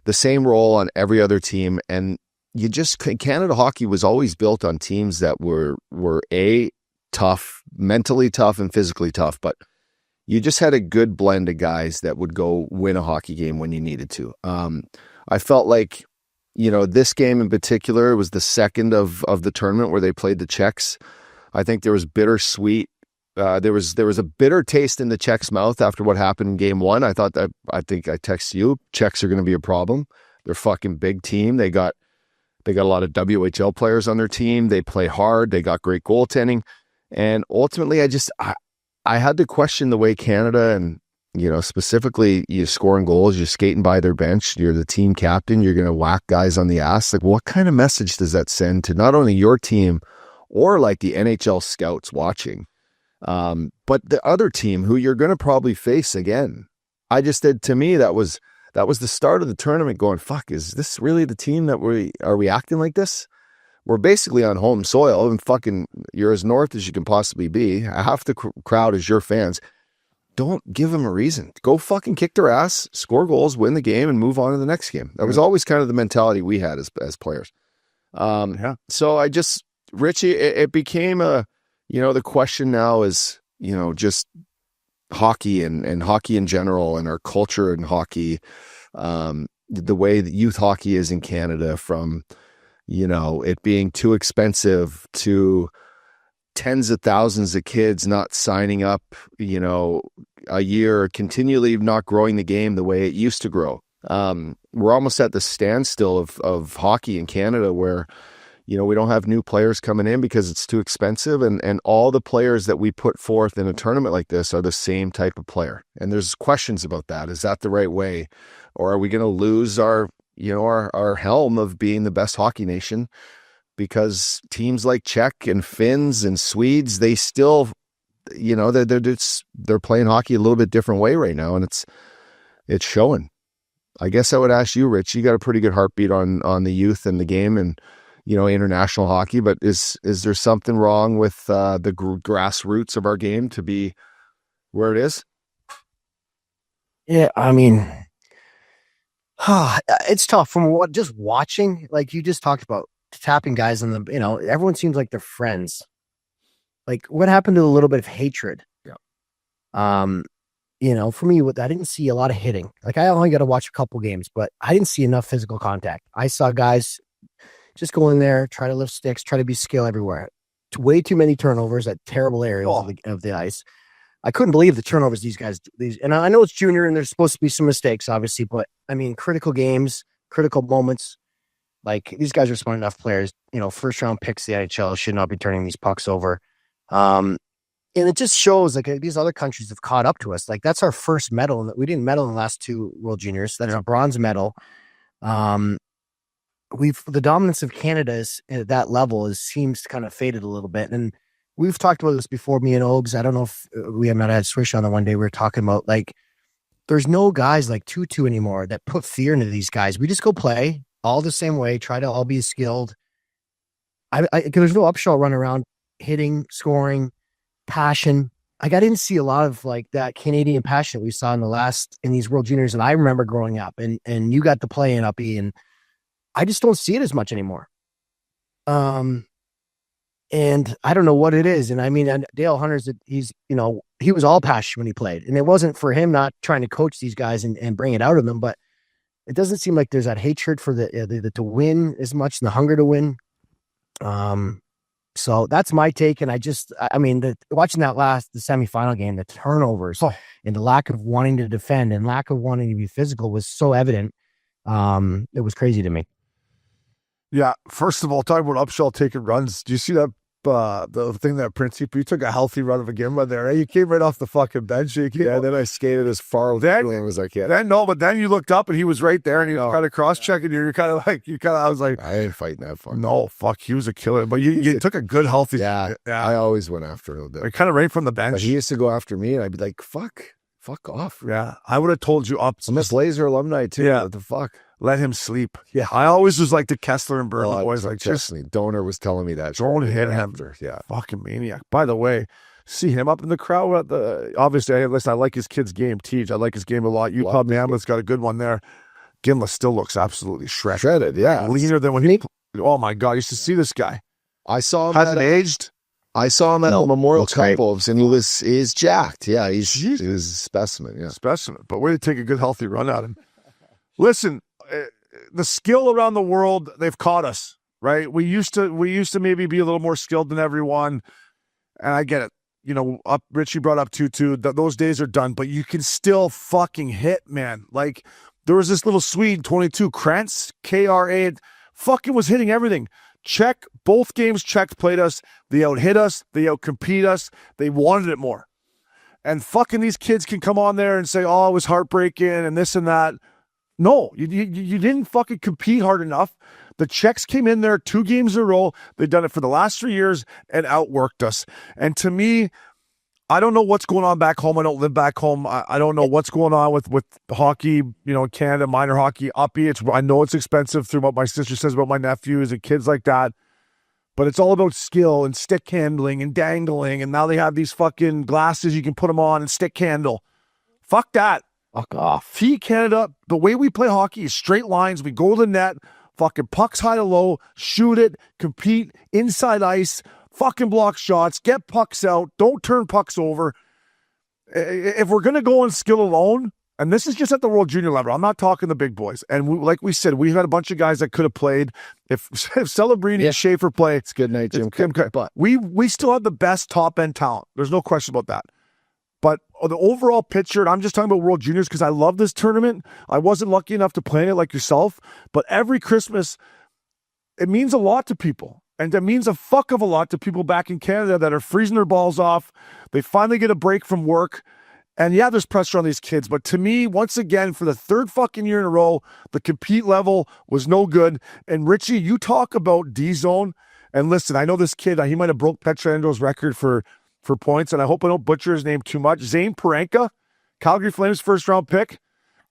the same role on every other team. And Canada hockey was always built on teams that were tough, mentally tough and physically tough, but you just had a good blend of guys that would go win a hockey game when you needed to. I felt like, this game in particular was the second of the tournament where they played the Czechs. I think there was bittersweet. There was a bitter taste in the Czechs' mouth after what happened in game 1. I think I texted you, Czechs are going to be a problem. They're a fucking big team. They got a lot of WHL players on their team. They play hard. They got great goaltending. And ultimately, I had to question the way Canada and, specifically you scoring goals, you're skating by their bench, you're the team captain, you're going to whack guys on the ass. Like, what kind of message does that send to not only your team or like the NHL scouts watching, but the other team who you're going to probably face again? To me, that was the start of the tournament going, fuck, is this really the team that are we acting like this? We're basically on home soil and fucking you're as north as you can possibly be. Half the crowd is your fans. Don't give them a reason. Go fucking kick their ass, score goals, win the game, and move on to the next game. That was always kind of the mentality we had as players. So Richie, it became the question now is, just hockey and hockey in general and our culture in hockey, the way that youth hockey is in Canada, from, it being too expensive to tens of thousands of kids not signing up, a year, continually not growing the game the way it used to grow. We're almost at the standstill of hockey in Canada where, we don't have new players coming in because it's too expensive. And all the players that we put forth in a tournament like this are the same type of player. And there's questions about that. Is that the right way? Or are we going to lose our helm of being the best hockey nation? Because teams like Czech and Finns and Swedes, they still, they're playing hockey a little bit different way right now, and it's showing. I guess I would ask you, Rich. You got a pretty good heartbeat on the youth and the game, and international hockey. But is there something wrong with the grassroots of our game to be where it is? Yeah, I mean, it's tough from just watching. Like you just talked about, tapping guys on the, everyone seems like they're friends. Like, what happened to a little bit of hatred? Yeah. For me, I didn't see a lot of hitting. Like, I only got to watch a couple games, but I didn't see enough physical contact. I saw guys just go in there, try to lift sticks, try to be skill everywhere. Way too many turnovers at terrible areas of the ice. I couldn't believe the turnovers these guys. And I know it's junior and there's supposed to be some mistakes, obviously, but I mean, critical games, critical moments. Like, these guys are smart enough players. First round picks, the NHL should not be turning these pucks over. And it just shows like these other countries have caught up to us. Like that's our first medal. We didn't medal in the last 2 World Juniors. That's a bronze medal. The dominance of Canada is at that level seems kind of faded a little bit. And we've talked about this before, me and Ogs. I don't know if we might have had Swish on the one day. We were talking about like, there's no guys like Tutu anymore that put fear into these guys. We just go play all the same way, try to all be skilled. There's no Upshaw run around hitting, scoring, passion. Like I didn't see a lot of like that Canadian passion that we saw in these World Juniors. And I remember growing up and you got to play in Uppy, and I just don't see it as much anymore. And I don't know what it is. And I mean, Dale Hunter's, he was all passion when he played, and it wasn't for him not trying to coach these guys and bring it out of them, but it doesn't seem like there's that hatred for the to win as much and the hunger to win. So that's my take. And watching the semifinal game, the turnovers and the lack of wanting to defend and lack of wanting to be physical was so evident. It was crazy to me. Yeah. First of all, talking about Upshaw taking runs. Do you see that? The thing that Principe, you took a healthy run of a game right there. Eh? You came right off the fucking bench. Then I skated as far as I can. But then you looked up and he was right there and he was kind of cross-checking you. I was like, I ain't fighting that fuck. No, fuck, he was a killer. But you took a good healthy. Yeah. I always went after a little bit. Kind of right from the bench. But he used to go after me and I'd be like, fuck off. Yeah. I would have told you up. I'm a Laser alumni too. Yeah. What the fuck? Let him sleep. Yeah. I always was like the Kessler and Berlin boys. Like, just Donor was telling me that. Don't hit him. Yeah. Fucking maniac. By the way, see him up in the crowd obviously, I like his kid's game, Teej. I like his game a lot. Pub Namlet's got a good one there. Ginla still looks absolutely shredded. Yeah. Leaner than when oh my God, I used to see this guy. I saw him. Hasn't aged. I saw him at Memorial Cup Wolves, and he's jacked. Yeah, he was a specimen. Yeah, specimen. But way to take a good healthy run at him. Listen, the skill around the world, they've caught us, right? We used to maybe be a little more skilled than everyone, and I get it. Richie brought up 2-2. Those days are done, but you can still fucking hit, man. Like there was this little Swede, 22, Krantz, KRA, fucking was hitting everything. Czech, both games Czech played us. They out-hit us. They out-compete us. They wanted it more. And fucking these kids can come on there and say, oh, it was heartbreaking and this and that. No, you didn't fucking compete hard enough. The Czechs came in there 2 games in a row. They've done it for the last 3 years and outworked us. And to me, I don't know what's going on back home. I don't live back home. I don't know what's going on with hockey, Canada, minor hockey, Uppy. I know it's expensive through what my sister says about my nephews and kids like that. But it's all about skill and stick handling and dangling. And now they have these fucking glasses you can put them on and stick handle. Fuck that. Fuck off. Canada, the way we play hockey is straight lines. We go to the net, fucking pucks high to low, shoot it, compete, inside ice, fucking block shots, get pucks out, don't turn pucks over. If we're going to go on skill alone, and this is just at the World Junior level, I'm not talking the big boys. And like we said, we've had a bunch of guys that could have played. If Celebrini and Schaefer play, it's good night, Jim. But we still have the best top-end talent. There's no question about that. But the overall picture, and I'm just talking about World Juniors because I love this tournament. I wasn't lucky enough to play in it like yourself, but every Christmas, it means a lot to people. And it means a fuck of a lot to people back in Canada that are freezing their balls off. They finally get a break from work. And yeah, there's pressure on these kids. But to me, once again, for the 3rd fucking year in a row, the compete level was no good. And Richie, you talk about D-zone. And listen, I know this kid, he might have broke Petrandro's record for points. And I hope I don't butcher his name too much. Zane Parenka, Calgary Flames 1st round pick.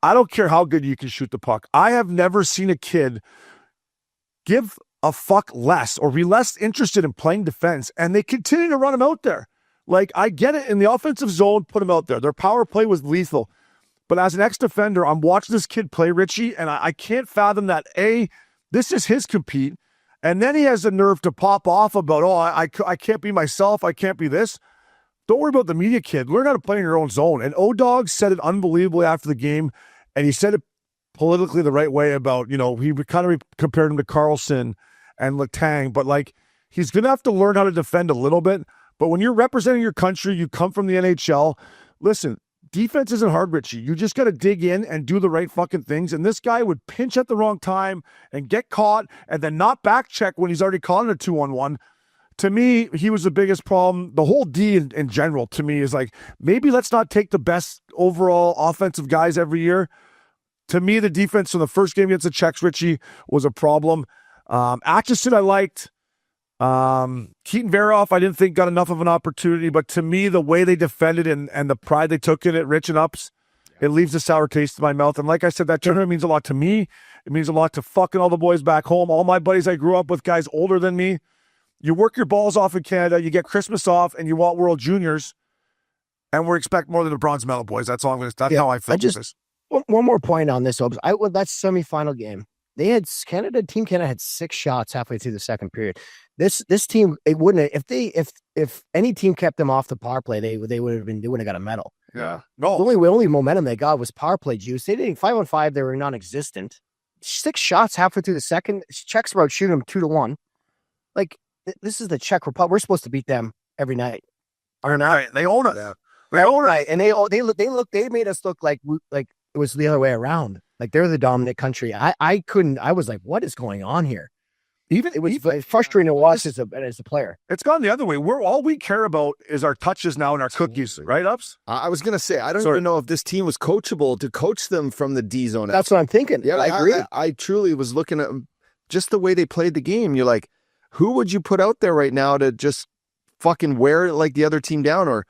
I don't care how good you can shoot the puck. I have never seen a kid give a fuck less or be less interested in playing defense, and they continue to run him out there. Like, I get it, in the offensive zone, put him out there. Their power play was lethal. But as an ex-defender, I'm watching this kid play, Richie, and I can't fathom that, A, this is his compete, and then he has the nerve to pop off about, I can't be myself, I can't be this. Don't worry about the media, kid. Learn how to play in your own zone. And O-Dog said it unbelievably after the game, and he said it politically the right way about, he kind of compared him to Carlson and Letang, but like, he's going to have to learn how to defend a little bit. But when you're representing your country, you come from the NHL, listen, defense isn't hard, Richie. You just got to dig in and do the right fucking things. And this guy would pinch at the wrong time and get caught and then not back check when he's already caught in a 2-on-1. to me, he was the biggest problem. The whole D in general, to me, is like, maybe let's not take the best overall offensive guys every year. To me, the defense from the first game against the Czechs, Richie, was a problem. Atchison, I liked. Keaton Veroff, I didn't think got enough of an opportunity, but to me, the way they defended and the pride they took in it, Rich and Ups, it leaves a sour taste in my mouth. And like I said, that tournament means a lot to me. It means a lot to fucking all the boys back home. All my buddies I grew up with, guys older than me. You work your balls off in Canada, you get Christmas off, and you want World Juniors, and we expect more than a bronze medal, boys. That's all I'm going to. That's how I feel. This. One more point on this, Obes. That's semifinal game. They had Team Canada had 6 shots halfway through the second period. This team, it wouldn't if any team kept them off the power play, they wouldn't have got a medal. Yeah, no. The only momentum they got was power play juice. They didn't 5-on-5. They were non-existent. 6 shots halfway through the second. Czechs were out shooting them 2-1. Like this is the Czech Republic. We're supposed to beat them every night. Every night they own it. Yeah. They own it, and they made us look like it was the other way around. Like they're the dominant country. I was like, what is going on here? It was frustrating to watch as a player. It's gone the other way. All we care about is our touches now and our cookies, right, Ups? I was going to say, I don't even know if this team was coachable to coach them from the D zone. That's what I'm thinking. Yeah, I agree. I truly was looking at just the way they played the game. You're like, who would you put out there right now to just fucking wear like the other team down or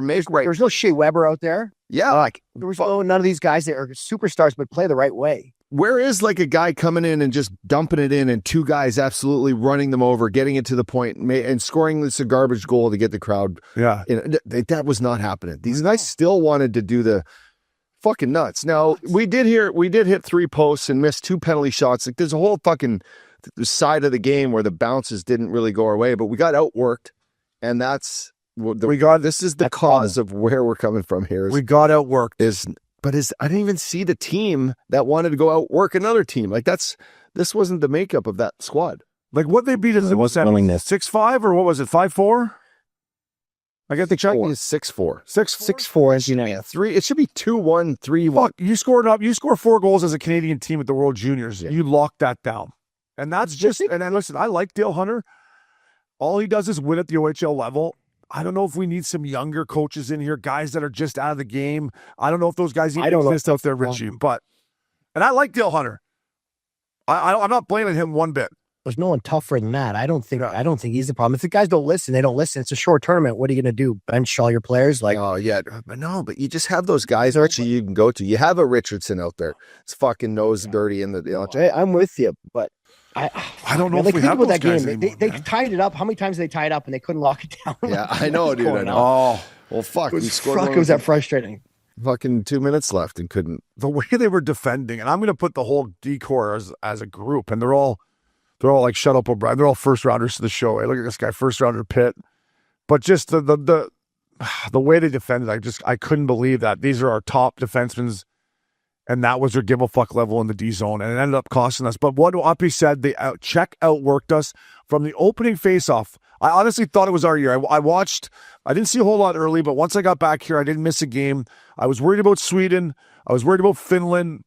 make right? There's no Shea Weber out there. Yeah, there was none of these guys that are superstars but play the right way. Where is like a guy coming in and just dumping it in and 2 guys absolutely running them over, getting it to the point and scoring this a garbage goal to get the crowd? Yeah. That was not happening. These guys still wanted to do the fucking nuts. Now, we did hit 3 posts and missed 2 penalty shots. Like there's a whole fucking side of the game where the bounces didn't really go our way, but we got outworked. And this is the cause of where we're coming from here. We got outworked. I didn't even see the team that wanted to go outwork another team. Like this wasn't the makeup of that squad. Like what they beat us it wasn't willingness. 6-5 or what was it? 5-4? I got the check. 6-4. 6-4, as you know. Yeah, 3. It should be 2-1, 3-1. Fuck, you score 4 goals as a Canadian team at the World Juniors. Yeah. You locked that down. And that's just and then listen, I like Dale Hunter. All he does is win at the OHL level. I don't know if we need some younger coaches in here, guys that are just out of the game. I don't know if those guys even exist out there, Richie. And I like Dale Hunter. I'm not blaming him one bit. There's no one tougher than that. I don't think he's the problem. If the guys don't listen, they don't listen. It's a short tournament. What are you going to do? Bench all your players? Like, oh yeah, but you just have those guys actually you can go to. You have a Richardson out there. It's fucking nose dirty in the. I'm with you, but. I don't know if we have those guys anymore, they tied it up. How many times did they tie it up and they couldn't lock it down? Yeah, I know, dude. I know. Oh, well, fuck. It was that frustrating. Fucking 2 minutes left and couldn't. The way they were defending, and I'm going to put the whole D-core as a group, and they're all like shut up O'Brien. They're all first rounders to the show. Hey, look at this guy, first rounder Pitt. But just the way they defended, I couldn't believe that these are our top defensemen. And that was their give a fuck level in the D zone, and it ended up costing us. But what Uppy said, Czech outworked us from the opening faceoff. I honestly thought it was our year. I didn't see a whole lot early, but once I got back here, I didn't miss a game. I was worried about Sweden. I was worried about Finland.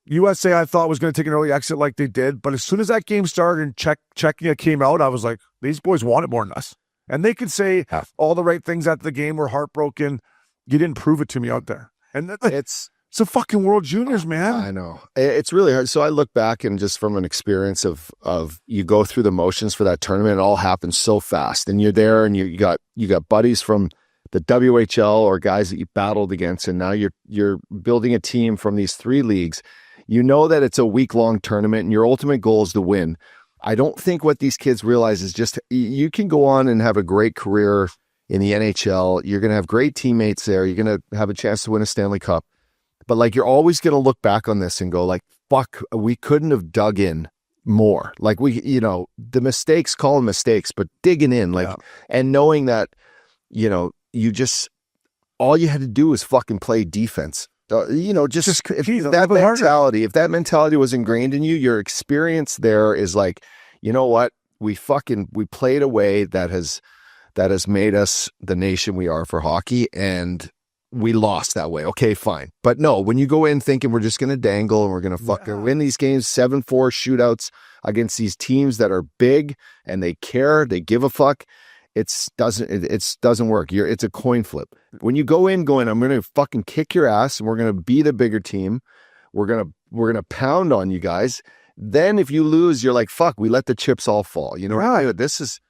USA, I thought was going to take an early exit like they did. But as soon as that game started and Czechia came out, I was like, these boys want it more than us. And they could say all the right things after the game. We're heartbroken. You didn't prove it to me out there. And it's a fucking World Juniors, man. I know. It's really hard. So I look back and just from an experience of you go through the motions for that tournament, it all happens so fast. And you're there and you got buddies from the WHL or guys that you battled against, and now you're building a team from these 3 leagues. You know that it's a week-long tournament and your ultimate goal is to win. I don't think what these kids realize is just you can go on and have a great career in the NHL. You're going to have great teammates there. You're going to have a chance to win a Stanley Cup. But like you're always going to look back on this and go like, fuck, we couldn't have dug in more. Like the mistakes, call them mistakes, but digging in and knowing that, you just, all you had to do was fucking play defense. If that mentality was ingrained in you, your experience there is like, you know what? We played a way that has made us the nation we are for hockey. And we lost that way. Okay, fine. But no, when you go in thinking we're just going to dangle and we're going to fucking win these games, 7-4 shootouts against these teams that are big and they care, they give a fuck, it doesn't work. It's a coin flip. When you go in going, I'm going to fucking kick your ass and we're going to be the bigger team. We're going to pound on you guys. Then if you lose, you're like, fuck, we let the chips all fall. You know, right. This is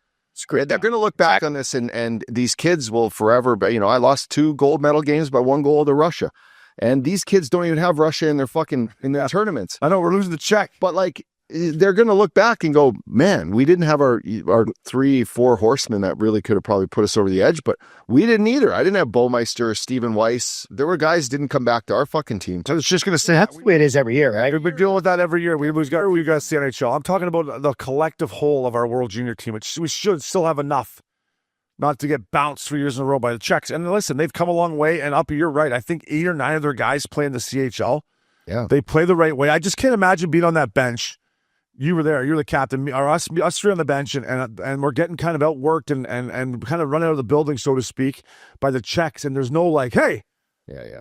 great. They're going to look back on this and these kids will forever, but I lost 2 gold medal games by 1 goal to Russia. And these kids don't even have Russia in their tournaments. I know we're losing the Czech, but like, they're going to look back and go, man, we didn't have our 3-4 horsemen that really could have probably put us over the edge, but we didn't either. I didn't have Bowmeister or Stephen Weiss. There were guys didn't come back to our fucking team. I was just going to say, that's the way it is every year, right? We've been dealing with that every year. We got the NHL. I'm talking about the collective whole of our World Junior team. We should still have enough not to get bounced 3 years in a row by the Czechs. And listen, they've come a long way. And Uppy, you're right. I think 8 or 9 of their guys play in the CHL. Yeah, they play the right way. I just can't imagine being on that bench. You were there. You're the captain. Or us 3 on the bench, and we're getting kind of outworked and kind of run out of the building, so to speak, by the Czechs. And there's no like, hey,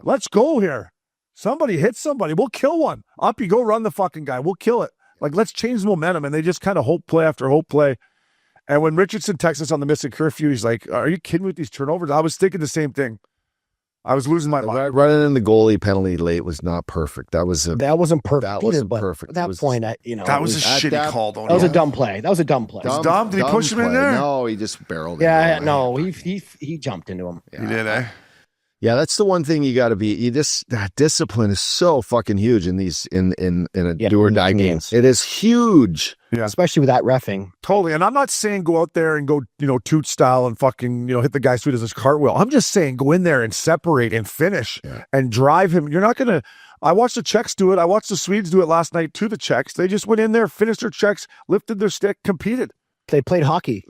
let's go here. Somebody hit somebody. We'll kill one. Up you go, run the fucking guy. We'll kill it. Like, let's change the momentum. And they just kind of hope play after hope play. And when Richardson texts us on the Missin Curfew, he's like, are you kidding me with these turnovers? I was thinking the same thing. I was losing my mind. Running in the goalie penalty late was not perfect. That wasn't perfect. That wasn't perfect. At that point, that was a shitty call. Though. That was a dumb play. That was a dumb play. It was dumb. Did he push him in there? No, he just barreled. No, he jumped into him. He did, eh? Yeah, that's the one thing you got to be. That discipline is so fucking huge in these in a do or die games. It is huge, especially with that reffing. Totally, and I'm not saying go out there and go toot style and fucking hit the guy sweet as his cartwheel. I'm just saying go in there and separate and finish and drive him. You're not gonna. I watched the Czechs do it. I watched the Swedes do it last night to the Czechs. They just went in there, finished their checks, lifted their stick, competed. They played hockey.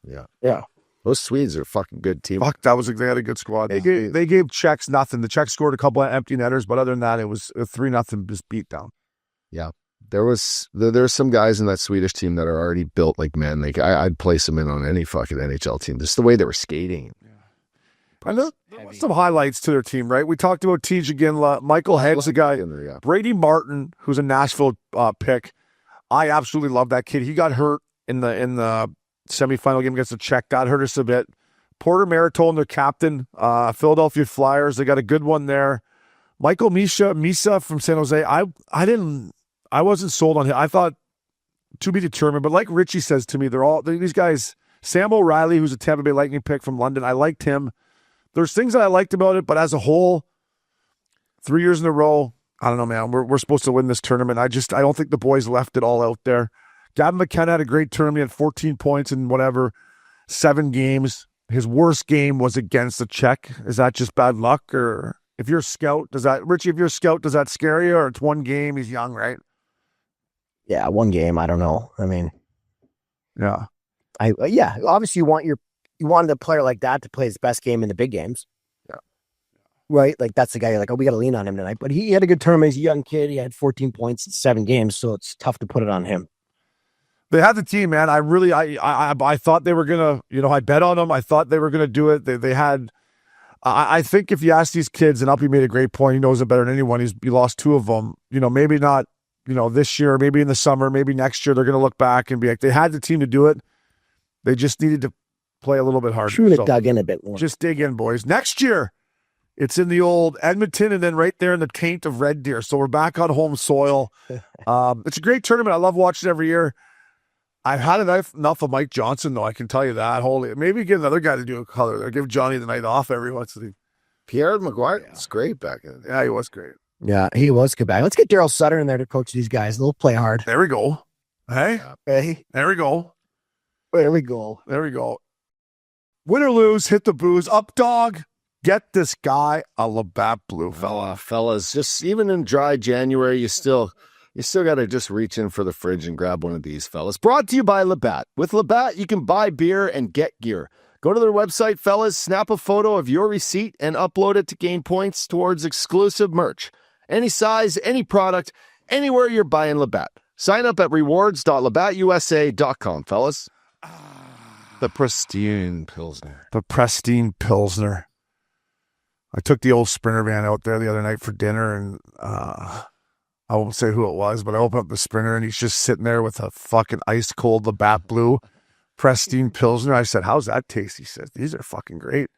Yeah. Those Swedes are a fucking good team. Fuck, they had a good squad. They gave Czechs nothing. The Czechs scored a couple of empty netters, but other than that, it was a 3-0 just beat down. Yeah. There's some guys in that Swedish team that are already built like men. Like I'd place them in on any fucking NHL team. Just the way they were skating. Yeah. And there was some highlights to their team, right? We talked about T.J. Ginla. Michael Hegg's the guy. Brady Martin, who's a Nashville pick. I absolutely love that kid. He got hurt in the semifinal game against the Czech. That hurt us a bit. Porter Maritone, their captain, Philadelphia Flyers. They got a good one there. Michael Misa from San Jose. I wasn't sold on him. I thought to be determined, but like Richie says to me, these guys. Sam O'Reilly, who's a Tampa Bay Lightning pick from London. I liked him. There's things that I liked about it, but as a whole, 3 years in a row, I don't know, man. We're supposed to win this tournament. I don't think the boys left it all out there. Gavin McKenna had a great tournament. He had 14 points in 7 games. His worst game was against the Czech. Is that just bad luck? Or if you're a scout, does that scare you? Or it's one game, he's young, right? Yeah, one game. I don't know. I mean, yeah. Obviously you wanted a player like that to play his best game in the big games. Yeah. Right? Like that's the guy you're like, oh, we got to lean on him tonight. But he had a good tournament. He's a young kid. He had 14 points in 7 games, so it's tough to put it on him. They had the team, man. I thought they were gonna, I bet on them. I thought they were gonna do it. They had. I think if you ask these kids, and Uppy made a great point. He knows it better than anyone. He lost 2 of them. Maybe not. This year, maybe in the summer, maybe next year, they're gonna look back and be like, they had the team to do it. They just needed to play a little bit harder. Should have dug in a bit more. Just dig in, boys. Next year, it's in the old Edmonton, and then right there in the taint of Red Deer. So we're back on home soil. It's a great tournament. I love watching it every year. I've had enough of Mike Johnson, though. I can tell you that. Maybe get another guy to do a color there. Give Johnny the night off every once in a while. Pierre McGuire was great back in the day. Yeah, he was great. Yeah, he was good back. Let's get Daryl Sutter in there to coach these guys. They'll play hard. There we go. Hey? Hey. There we go. There we go. There we go. Win or lose, hit the booze. Up, dog. Get this guy a Labatt Blue, fellas. Just even in dry January, you still got to just reach in for the fridge and grab one of these, fellas. Brought to you by Labatt. With Labatt, you can buy beer and get gear. Go to their website, fellas, snap a photo of your receipt and upload it to gain points towards exclusive merch. Any size, any product, anywhere you're buying Labatt. Sign up at rewards.labattusa.com, fellas. The pristine Pilsner. The pristine Pilsner. I took the old Sprinter van out there the other night for dinner, and I won't say who it was, but I opened up the Sprinter, and he's just sitting there with a fucking ice cold Labatt Blue Pristine Pilsner. I said, how's that taste? He says, these are fucking great.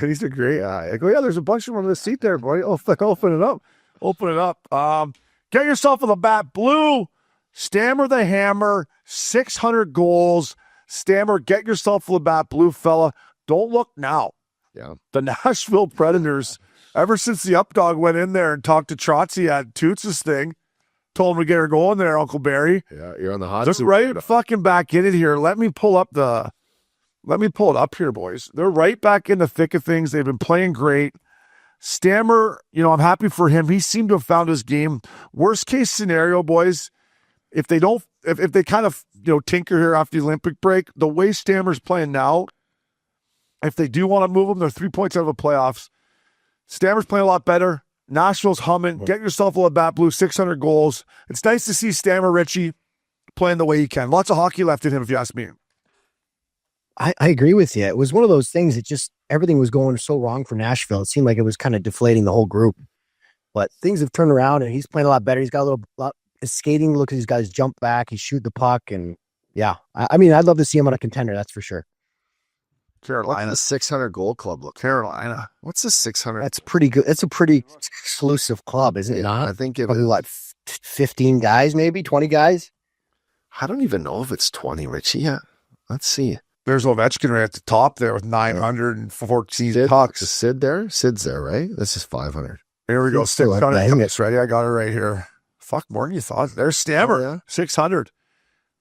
These are great. I go, yeah, there's a bunch of them on the seat there, boy. Oh, fuck, open it up. Open it up. Get yourself a Labatt Blue. Stammer the Hammer, 600 goals. Stammer, get yourself a Labatt Blue, fella. Don't look now. Yeah. The Nashville Predators, ever since the Updog went in there and talked to Trotzy at Toots' thing, told him to get her going there, Uncle Barry. Yeah, you're on the hot They're seat. right fucking back in it here. Let me pull it up here, boys. They're right back in the thick of things. They've been playing great. Stammer, I'm happy for him. He seemed to have found his game. Worst case scenario, boys, if they kind of, tinker here after the Olympic break, the way Stammer's playing now, if they do want to move him, they're 3 points out of the playoffs. Stammer's playing a lot better. Nashville's humming. Get yourself a Labatt Blue, 600 goals. It's nice to see Stammer Richie playing the way he can. Lots of hockey left in him, if you ask me. I agree with you. It was one of those things that just everything was going so wrong for Nashville. It seemed like it was kind of deflating the whole group. But things have turned around, and he's playing a lot better. He's got his skating. Look, he's got his jump back. He's shooting the puck, and yeah. I mean, I'd love to see him on a contender. That's for sure. Carolina. What's the 600 goal club look? Carolina. What's the 600? That's pretty good. That's a pretty exclusive club, isn't it not? I think Probably like 15 guys, maybe 20 guys. I don't even know if it's 20, Richie. Yeah. Let's see. There's Ovechkin right at the top there with 914 Sid, pucks. is Sid there? Sid's there, right? This is 500. Here we go. He's still 600 up there. pucks ready. I got it right here. Fuck, more than you thought. There's Stammer, Oh, yeah? 600.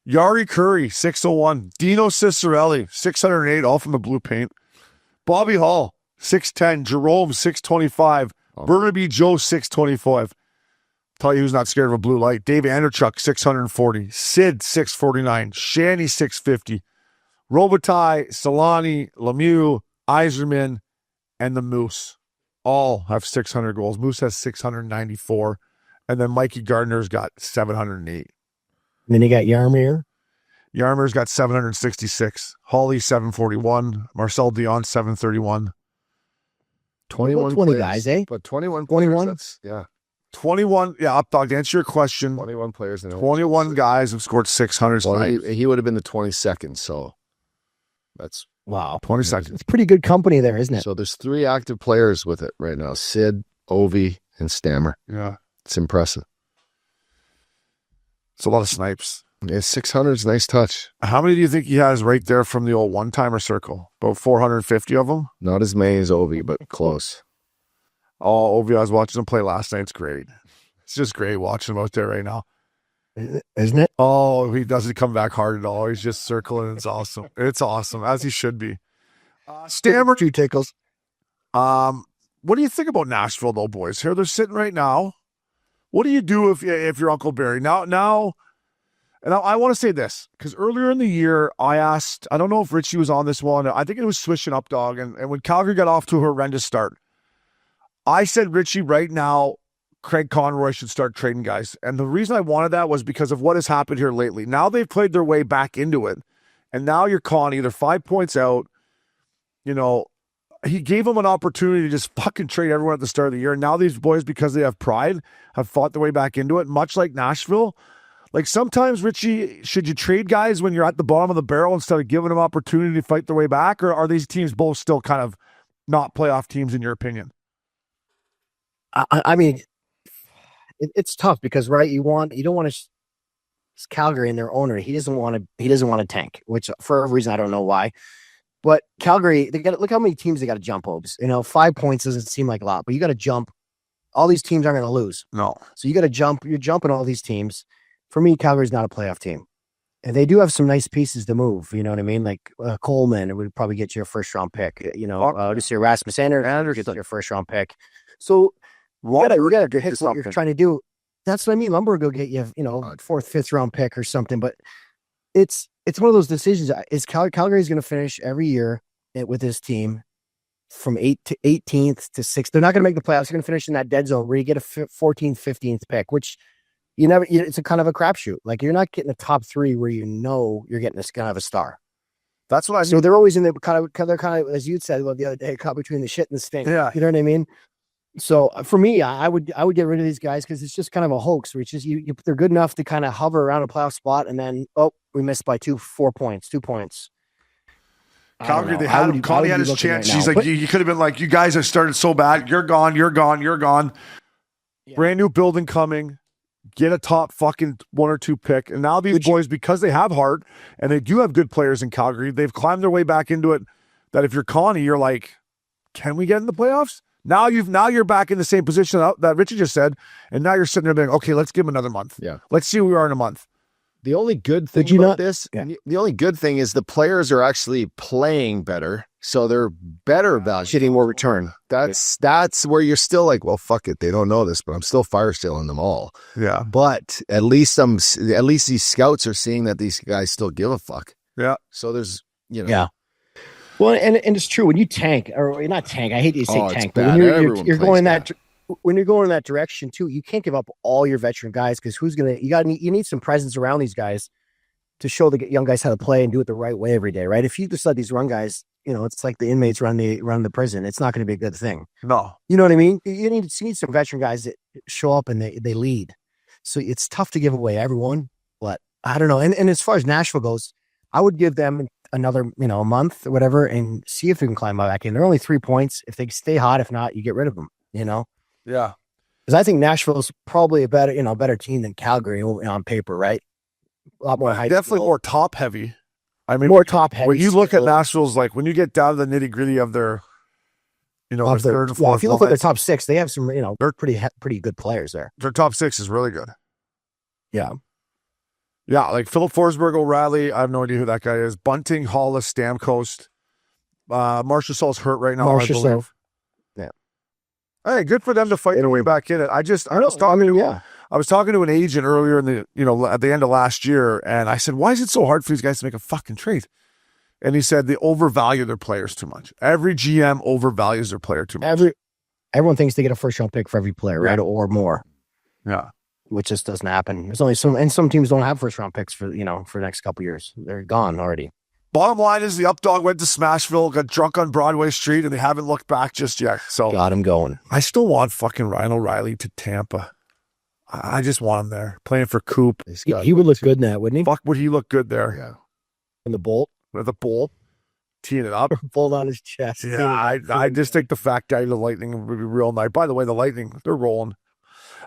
Yari Curry, 601. Dino Cicerelli, 608, all from the blue paint. Bobby Hall, 610. Jerome, 625. Burnaby Joe, 625. Tell you who's not scared of a blue light. Dave Anderchuk, 640. Sid, 649. Shanny, 650. Robitaille, Solani, Lemieux, Yzerman, and the Moose all have 600 goals. Moose has 694. And then Mikey Gardner's got 708. And then you got Yarmir. Yarmer's got 766. Hawley, 741. Marcel Dion, 731. 21 20 players, guys, eh? But 21 21? players, yeah. 21, Updog, to answer your question, 21 players. In 21 guys have scored 600 Well, tonight. he would have been the 22nd, so that's Wow. 20 seconds. It's pretty good company there, isn't it? so there's 3 active players with it right now. Sid, Ovi, and Stammer. Yeah. It's impressive. It's a lot of snipes. Yeah, 600 is a nice touch. How many do you think he has right there from the old one-timer circle? About 450 of them? Not as many as Ovi, but close. Oh, Ovi, I was watching him play last night. It's great. It's just great watching him out there right now. Isn't it? Oh, he doesn't come back hard at all. He's just circling. It's awesome. It's awesome, as he should be. Stammer. 2 tickles. What do you think about Nashville, though, boys? Here they're sitting right now. What do you do if you're Uncle Barry? Now, and I want to say this, because earlier in the year, I asked, I don't know if Richie was on this one. I think it was Swish and Updog. And when Calgary got off to a horrendous start, I said, Richie, right now, Craig Conroy should start trading guys. And the reason I wanted that was because of what has happened here lately. Now they've played their way back into it. And now you're Connie, they're 5 points out. He gave them an opportunity to just fucking trade everyone at the start of the year. And now these boys, because they have pride, have fought their way back into it, much like Nashville. Like sometimes, Richie, should you trade guys when you're at the bottom of the barrel instead of giving them opportunity to fight their way back? Or are these teams both still kind of not playoff teams in your opinion? I mean, it's tough because, right, you don't want to. It's Calgary and their owner. He doesn't want to tank, which for a reason I don't know why. But Calgary, look how many teams they got to jump overs. 5 points doesn't seem like a lot, but you got to jump. All these teams aren't going to lose. No. So you got to jump. You're jumping all these teams. For me, Calgary's not a playoff team. And they do have some nice pieces to move. You know what I mean? Like Coleman, it would probably get you a first-round pick. Just your Rasmus Anderson gets your first-round pick. So we got to hit what you're trying to do. That's what I mean. Lumber will go get you, fourth, fifth-round pick or something. But it's one of those decisions. Is Calgary's going to finish every year with this team from 8th to 18th to 6th? They're not going to make the playoffs. They're going to finish in that dead zone where you get a 14th, 15th pick, which it's a kind of a crapshoot. Like you're not getting a top 3 where you're getting this kind of a star. That's what I So they're always in the they're kind of, as you said the other day, caught between the shit and the stink. Yeah. You know what I mean? So for me, I would get rid of these guys because it's just kind of a hoax. Which is they're good enough to kind of hover around a playoff spot, and then we missed by 2 points. Calgary, they had him. Connie had his chance. She's like, you could have been like, you guys have started so bad. You're gone. You're gone. You're gone. Yeah. Brand new building coming. Get a top fucking 1 or 2 pick. And now these boys, because they have heart and they do have good players in Calgary, they've climbed their way back into it. That if you're Connie, you're like, can we get in the playoffs? Now you're back in the same position that Richie just said, and now you're sitting there being, okay, let's give him another month. Yeah. Let's see where we are in a month. The only good thing about this, the only good thing is the players are actually playing better, so they're better value. Getting more return. That's where you're still like, well, fuck it, they don't know this, but I'm still fire sailing them all. Yeah. But at least these scouts are seeing that these guys still give a fuck. Yeah. So there's, Yeah. Well, and it's true when you tank, or you're not tank. I hate to say tank, but when you're going when you're going in that direction too, you can't give up all your veteran guys because you need some presence around these guys to show the young guys how to play and do it the right way every day, right? If you just let these run guys, it's like the inmates run the prison. It's not going to be a good thing. No, you know what I mean. You need some veteran guys that show up and they lead. So it's tough to give away everyone, but I don't know. And as far as Nashville goes, I would give them another, a month or whatever, and see if we can climb back in. They're only 3 points. If they stay hot, if not, you get rid of them. Yeah, because I think Nashville's probably a better team than Calgary on paper, right? A lot more high. Definitely more top heavy. I mean, more top heavy. When you look at Nashville's, like when you get down to the nitty gritty of their, their third and fourth. If you look at their top 6, they have some, they're pretty good players there. Their top 6 is really good. Yeah. Yeah, like Philip Forsberg, O'Reilly. I have no idea who that guy is. Bunting, Hollis, Stamkos. Marshall Saul's hurt right now, I believe. Yeah. Hey, good for them to fight their way back in it. I was talking to an agent earlier in the, at the end of last year, and I said, why is it so hard for these guys to make a fucking trade? And he said they overvalue their players too much. Every GM overvalues their player too much. Everyone thinks they get a first round pick for every player, right? Or more. Yeah. Which just doesn't happen. There's only some teams don't have first round picks for the next couple years. They're gone already. Bottom line is the Updog went to Smashville, got drunk on Broadway Street, and they haven't looked back just yet. So got him going. I still want fucking Ryan O'Reilly to Tampa. I just want him there playing for Coop. He would look good in that, wouldn't he? Fuck, would he look good there? Yeah. In the bolt, with a bolt, teeing it up, bolt on his chest. Yeah, I just think the fat guy, the Lightning, would be real nice. By the way, the Lightning, they're rolling.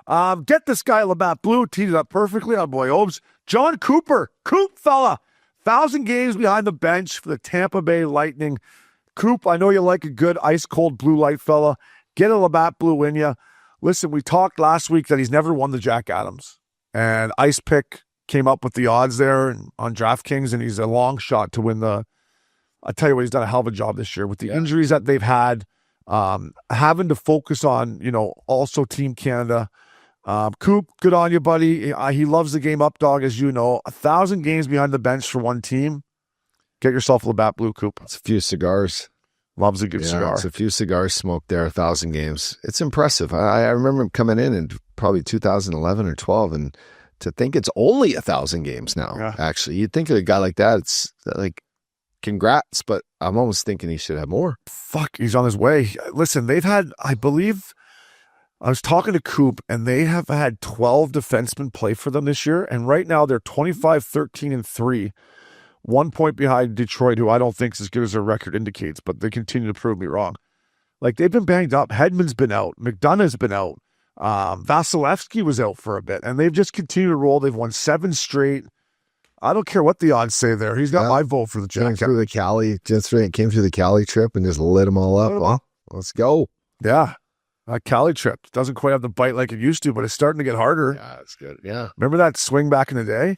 Get this guy Labatt Blue teed it up perfectly on boy Obes. John Cooper, Coop fella, 1,000 games behind the bench for the Tampa Bay Lightning. Coop, I know you like a good ice cold blue light fella. Get a Labatt Blue in you. Listen, we talked last week that he's never won the Jack Adams, and Ice Pick came up with the odds there on DraftKings, and he's a long shot to win the. I tell you what, he's done a hell of a job this year with the injuries that they've had, having to focus on also Team Canada. Coop, good on you, buddy. He loves the game up, dog, as you know. 1,000 games behind the bench for one team. Get yourself a Labatt Blue, Coop. It's a few cigars. Loves a good cigar. It's a few cigars smoked there, 1,000 games. It's impressive. I remember him coming in probably 2011 or 12, and to think it's only 1,000 games now, actually. You'd think of a guy like that, it's like, congrats, but I'm almost thinking he should have more. Fuck, he's on his way. Listen, they've had, I believe... I was talking to Coop, and they have had 12 defensemen play for them this year, and right now they're 25-13-3, 1 point behind Detroit, who I don't think is as good as their record indicates, but they continue to prove me wrong. Like, they've been banged up. Hedman's been out. McDonough's been out. Vasilevsky was out for a bit, and they've just continued to roll. They've won 7 straight. I don't care what the odds say there. He's got my vote for the Jack. Came through the Cali trip and just lit them all up. Well, let's go. Yeah. Cali trip doesn't quite have the bite like it used to, but it's starting to get harder. Yeah, it's good. Yeah. Remember that swing back in the day?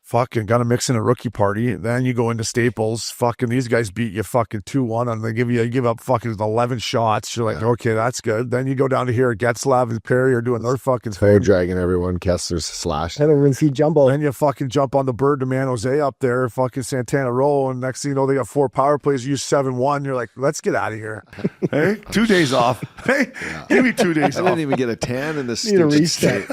Fucking got to mix in a rookie party. Then you go into Staples. Fucking these guys beat you fucking 2-1 and they give up fucking 11 shots. You're like, okay, that's good. Then you go down to here. Getzlav and Perry are doing their fucking thing. Dragging everyone. Kessler's slashed. And then see Jumbo. Then you fucking jump on the bird to Man Jose up there, fucking Santana Row. And next thing you know, they got 4 power plays. You use 7-1. You're like, let's get out of here. Hey, 2 days off. Hey, give me 2 days off. I didn't even get a tan in this stupid state.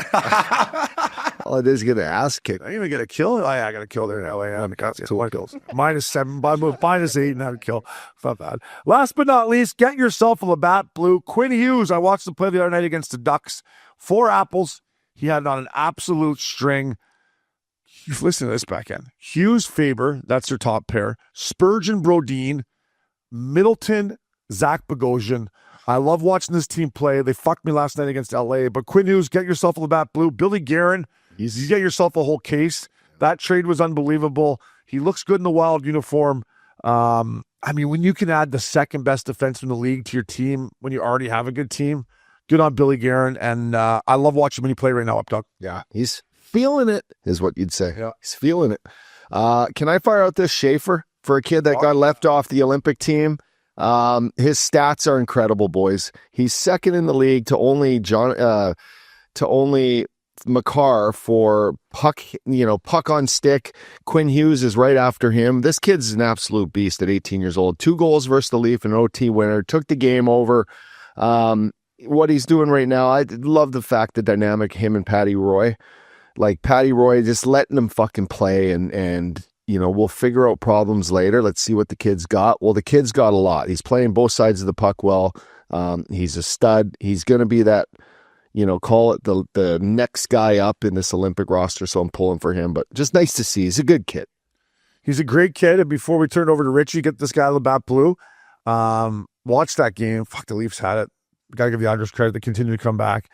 All it is get an ass kicked. I didn't even get a kill. Oh, yeah, I got a kill there in LA. I got 2 kills. -7, but -8 and had a kill. It's not bad. Last but not least, get yourself a Labatt Blue. Quinn Hughes, I watched him play the other night against the Ducks. 4 apples. He had on an absolute string. Listen to this back end. Hughes, Faber, that's their top pair. Spurgeon, Brodin, Middleton, Zach Bogosian. I love watching this team play. They fucked me last night against LA. But Quinn Hughes, get yourself a Labatt Blue. Billy Guerin, you get yourself a whole case. That trade was unbelievable. He looks good in the Wild uniform. I mean, when you can add the second best defenseman in the league to your team when you already have a good team, good on Billy Guerin. And I love watching him when he play right now up, Doug. Yeah, he's feeling it, is what you'd say. Yeah. He's feeling it. Can I fire out this Schaefer for a kid that got left off the Olympic team? His stats are incredible, boys. He's second in the league to only Makar for puck on stick. Quinn Hughes is right after him. This kid's an absolute beast at 18 years old. 2 goals versus the Leaf, an OT winner, took the game over. What he's doing right now, I love the fact, the dynamic, him and Patty Roy. Like Patty Roy, just letting him fucking play and we'll figure out problems later. Let's see what the kid's got. Well, the kid's got a lot. He's playing both sides of the puck well. He's a stud. He's going to be that, call it the next guy up in this Olympic roster, so I'm pulling for him. But just nice to see. He's a good kid. He's a great kid. And before we turn it over to Richie, get this guy Labatt Blue. Watch that game. Fuck, the Leafs had it. Got to give the Islanders credit. They continue to come back.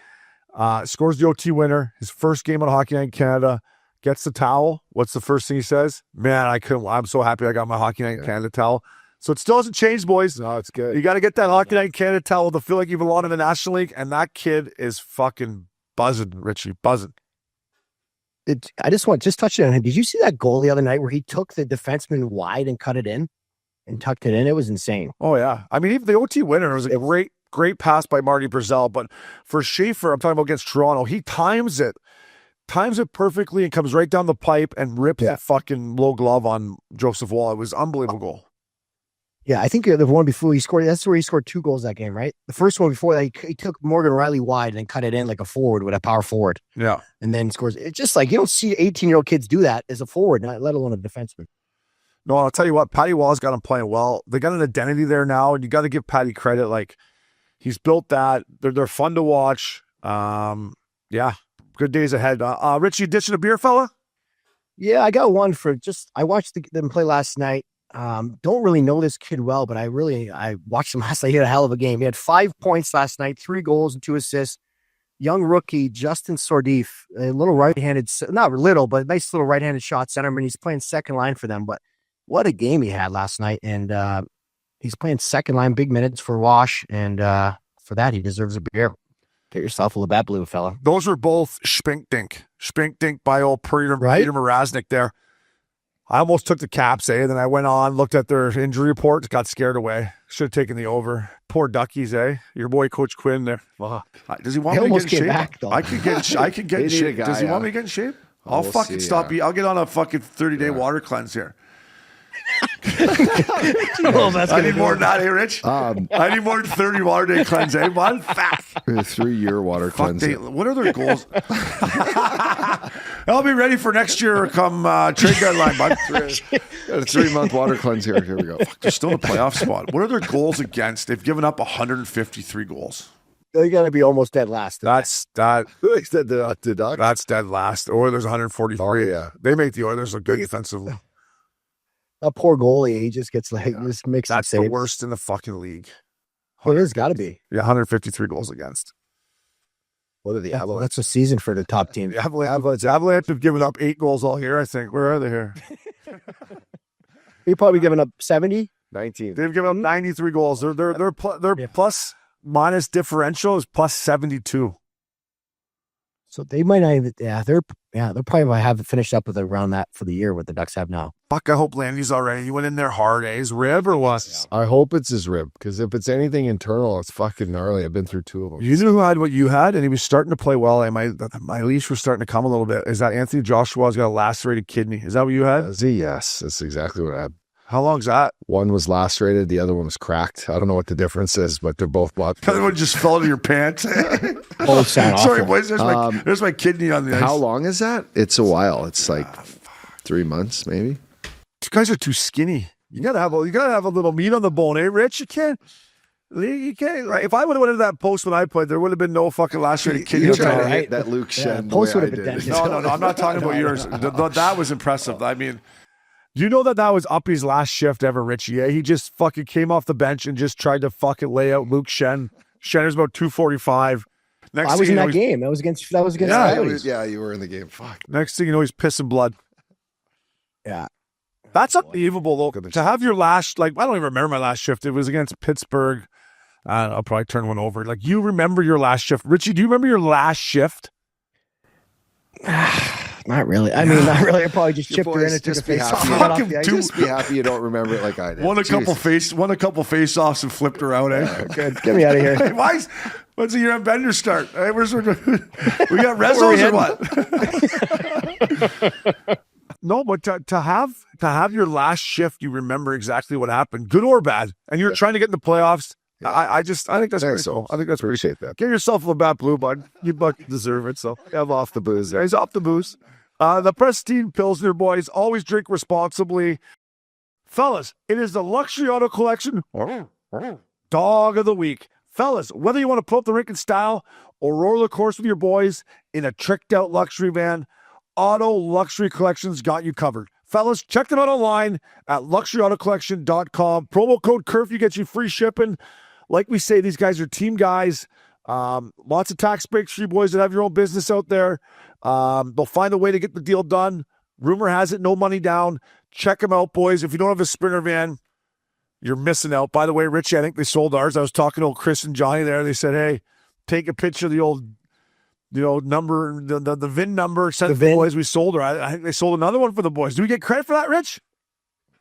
Scores the OT winner. His first game on Hockey Night in Canada. Gets the towel. What's the first thing he says? Man, I'm so happy I got my Hockey Night in Canada towel. So it still hasn't changed, boys. No, it's good. You got to get that Hockey Night in Canada towel to feel like you belong in the National League. And that kid is fucking buzzing, Richie. Buzzing. I just touching on him. Did you see that goal the other night where he took the defenseman wide and cut it in and tucked it in? It was insane. Oh, yeah. I mean, even the OT winner was a great pass by Marty Brazel. But for Schaefer, I'm talking about against Toronto, he times it perfectly and comes right down the pipe and rips that fucking low glove on Joseph Wall. It was an unbelievable goal. Yeah, I think the one before he scored, that's where he scored 2 goals that game, right? The first one before that, he took Morgan Riley wide and then cut it in like a forward with a power forward. Yeah. And then scores. It's just like you don't see 18-year-old kids do that as a forward, not let alone a defenseman. No, I'll tell you what, Patty Wall's got him playing well. They got an identity there now, and you got to give Patty credit. Like, he's built that. They're fun to watch. Yeah. Good days ahead. Richie, ditching a beer, fella? Yeah, I got one for I watched them play last night. Don't really know this kid well, but I watched him last night. He had a hell of a game. He had 5 points last night, 3 goals and 2 assists. Young rookie, Justin Sordif, a little right-handed, not little, but a nice little right-handed shot centerman. He's playing second line for them, but what a game he had last night. And he's playing second line, big minutes for Wash. And for that, he deserves a beer. Get yourself a Labatt Blue, fella. Those were both Spink Dink by old Peter Mrazek there. I almost took the Caps, Then I went on, looked at their injury report, got scared away. Should have taken the over. Poor Duckies, Your boy, Coach Quinn there. Does he want me to get in shape? Back, though. I could get in shape. Does he want me to get in shape? I'll fucking stop. I'll get on a fucking 30-day water cleanse here. I need more than that, Rich? I need more than 30 water day cleanse, bud? Fuck. A 3-year water cleanse. What are their goals? I'll be ready for next year come trade deadline, bud. Got a 3-month water cleanse here. Here we go. They're still in a playoff spot. What are their goals against? They've given up 153 goals. They got to be almost dead last. That's dead last. Oilers 143. Oh, yeah. They make the Oilers look good defensively. A poor goalie, he just gets just makes that's the worst in the fucking league. Well, there's got to be. Yeah, 153 goals against. What are the Avalanche? That's a season for the top team. The Avalanche have given up 8 goals all year, I think. Where are they here? You're probably giving up 70? 19. They've given up 93 goals. Their plus minus differential is plus 72. So they might not even, they'll probably have it finished up with around that for the year what the Ducks have now. Fuck, I hope Landy's all right. He went in there hard, His rib or what? Yeah. I hope it's his rib, because if it's anything internal, it's fucking gnarly. I've been through 2 of them. You knew who had what you had, and he was starting to play well, and my leash was starting to come a little bit. Is that Anthony Joshua's got a lacerated kidney? Is that what you had? Yes, that's exactly what I had. How long's that? One was lacerated, the other one was cracked. I don't know what the difference is, but they're both blood. The other one just fell into your pants. Both sound Sorry, awful. boys. There's my kidney on the ice. How long is that? It's a while. It's like 3 months, maybe. You guys are too skinny. You gotta have a little meat on the bone, eh, Rich? You can't. Right? If I would have went into that post when I played, there would have been no fucking lacerated kidney. You're trying to right. hit that Luke Shen. Post the way would have I been did. dented. No. I'm not talking about yours. That was impressive. I mean, you know that was Uppy's last shift ever, Richie. Yeah, he just fucking came off the bench and just tried to fucking lay out Luke Shen. Shen is about 245. Next I was in that game. That was against. Yeah, Coyotes. Yeah, you were in the game. Fuck. Next thing you know, he's pissing blood. Yeah. That's unbelievable, though. To have your last, I don't even remember my last shift. It was against Pittsburgh. I'll probably turn one over. You remember your last shift. Richie, do you remember your last shift? Not really. I mean, not really. I probably just chipped her in and took a Just be face happy. off. Just be happy you don't remember it like I did. Won a couple Jesus. face-offs and flipped her out, eh? Good. Get me out of here. Hey, when's the year-end bender start? Hey, we got rezos or what? No, but to have your last shift, you remember exactly what happened, good or bad, and you're trying to get in the playoffs. Yeah. I think that's pretty cool. I think that's pretty. Appreciate that. Get yourself a Labatt Blue, bud. You deserve it. So Have off the booze. yeah, he's off the booze. The Pristine Pilsner boys always drink responsibly, fellas. It is the Luxury Auto Collection Dog of the Week, fellas. Whether you want to pull up the rink in style or roll the course with your boys in a tricked-out luxury van, Auto Luxury Collections got you covered. Fellas, check them out online at luxuryautocollection.com. Promo code Curfew gets you free shipping. Like we say, these guys are team guys. Lots of tax breaks for you boys that have your own business out there. They'll find a way to get the deal done. Rumor has it, no money down. Check them out, boys. If you don't have a Sprinter van, you're missing out. By the way, Richie, I think they sold ours. I was talking to old Chris and Johnny there. They said, hey, take a picture of the old number, the VIN number, send it to the boys. We sold her. I think they sold another one for the boys. Do we get credit for that, Rich?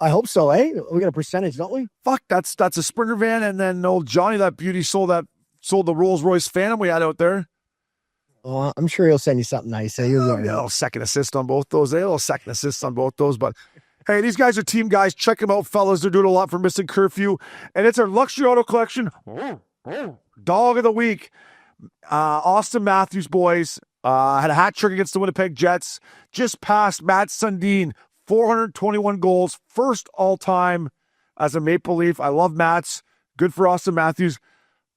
I hope so, eh? We got a percentage, don't we? Fuck, that's a Sprinter van, and then old Johnny, that beauty, sold the Rolls Royce Phantom we had out there. Well, I'm sure he'll send you something nice. Eh? A little second assist on both those. But hey, these guys are team guys. Check them out, fellas. They're doing a lot for Missin Curfew, and it's our Luxury Auto Collection Dog of the Week. Auston Matthews, boys, had a hat trick against the Winnipeg Jets. Just passed Matt Sundin, 421 goals, first all-time as a Maple Leaf. I love Matt's. Good for Auston Matthews.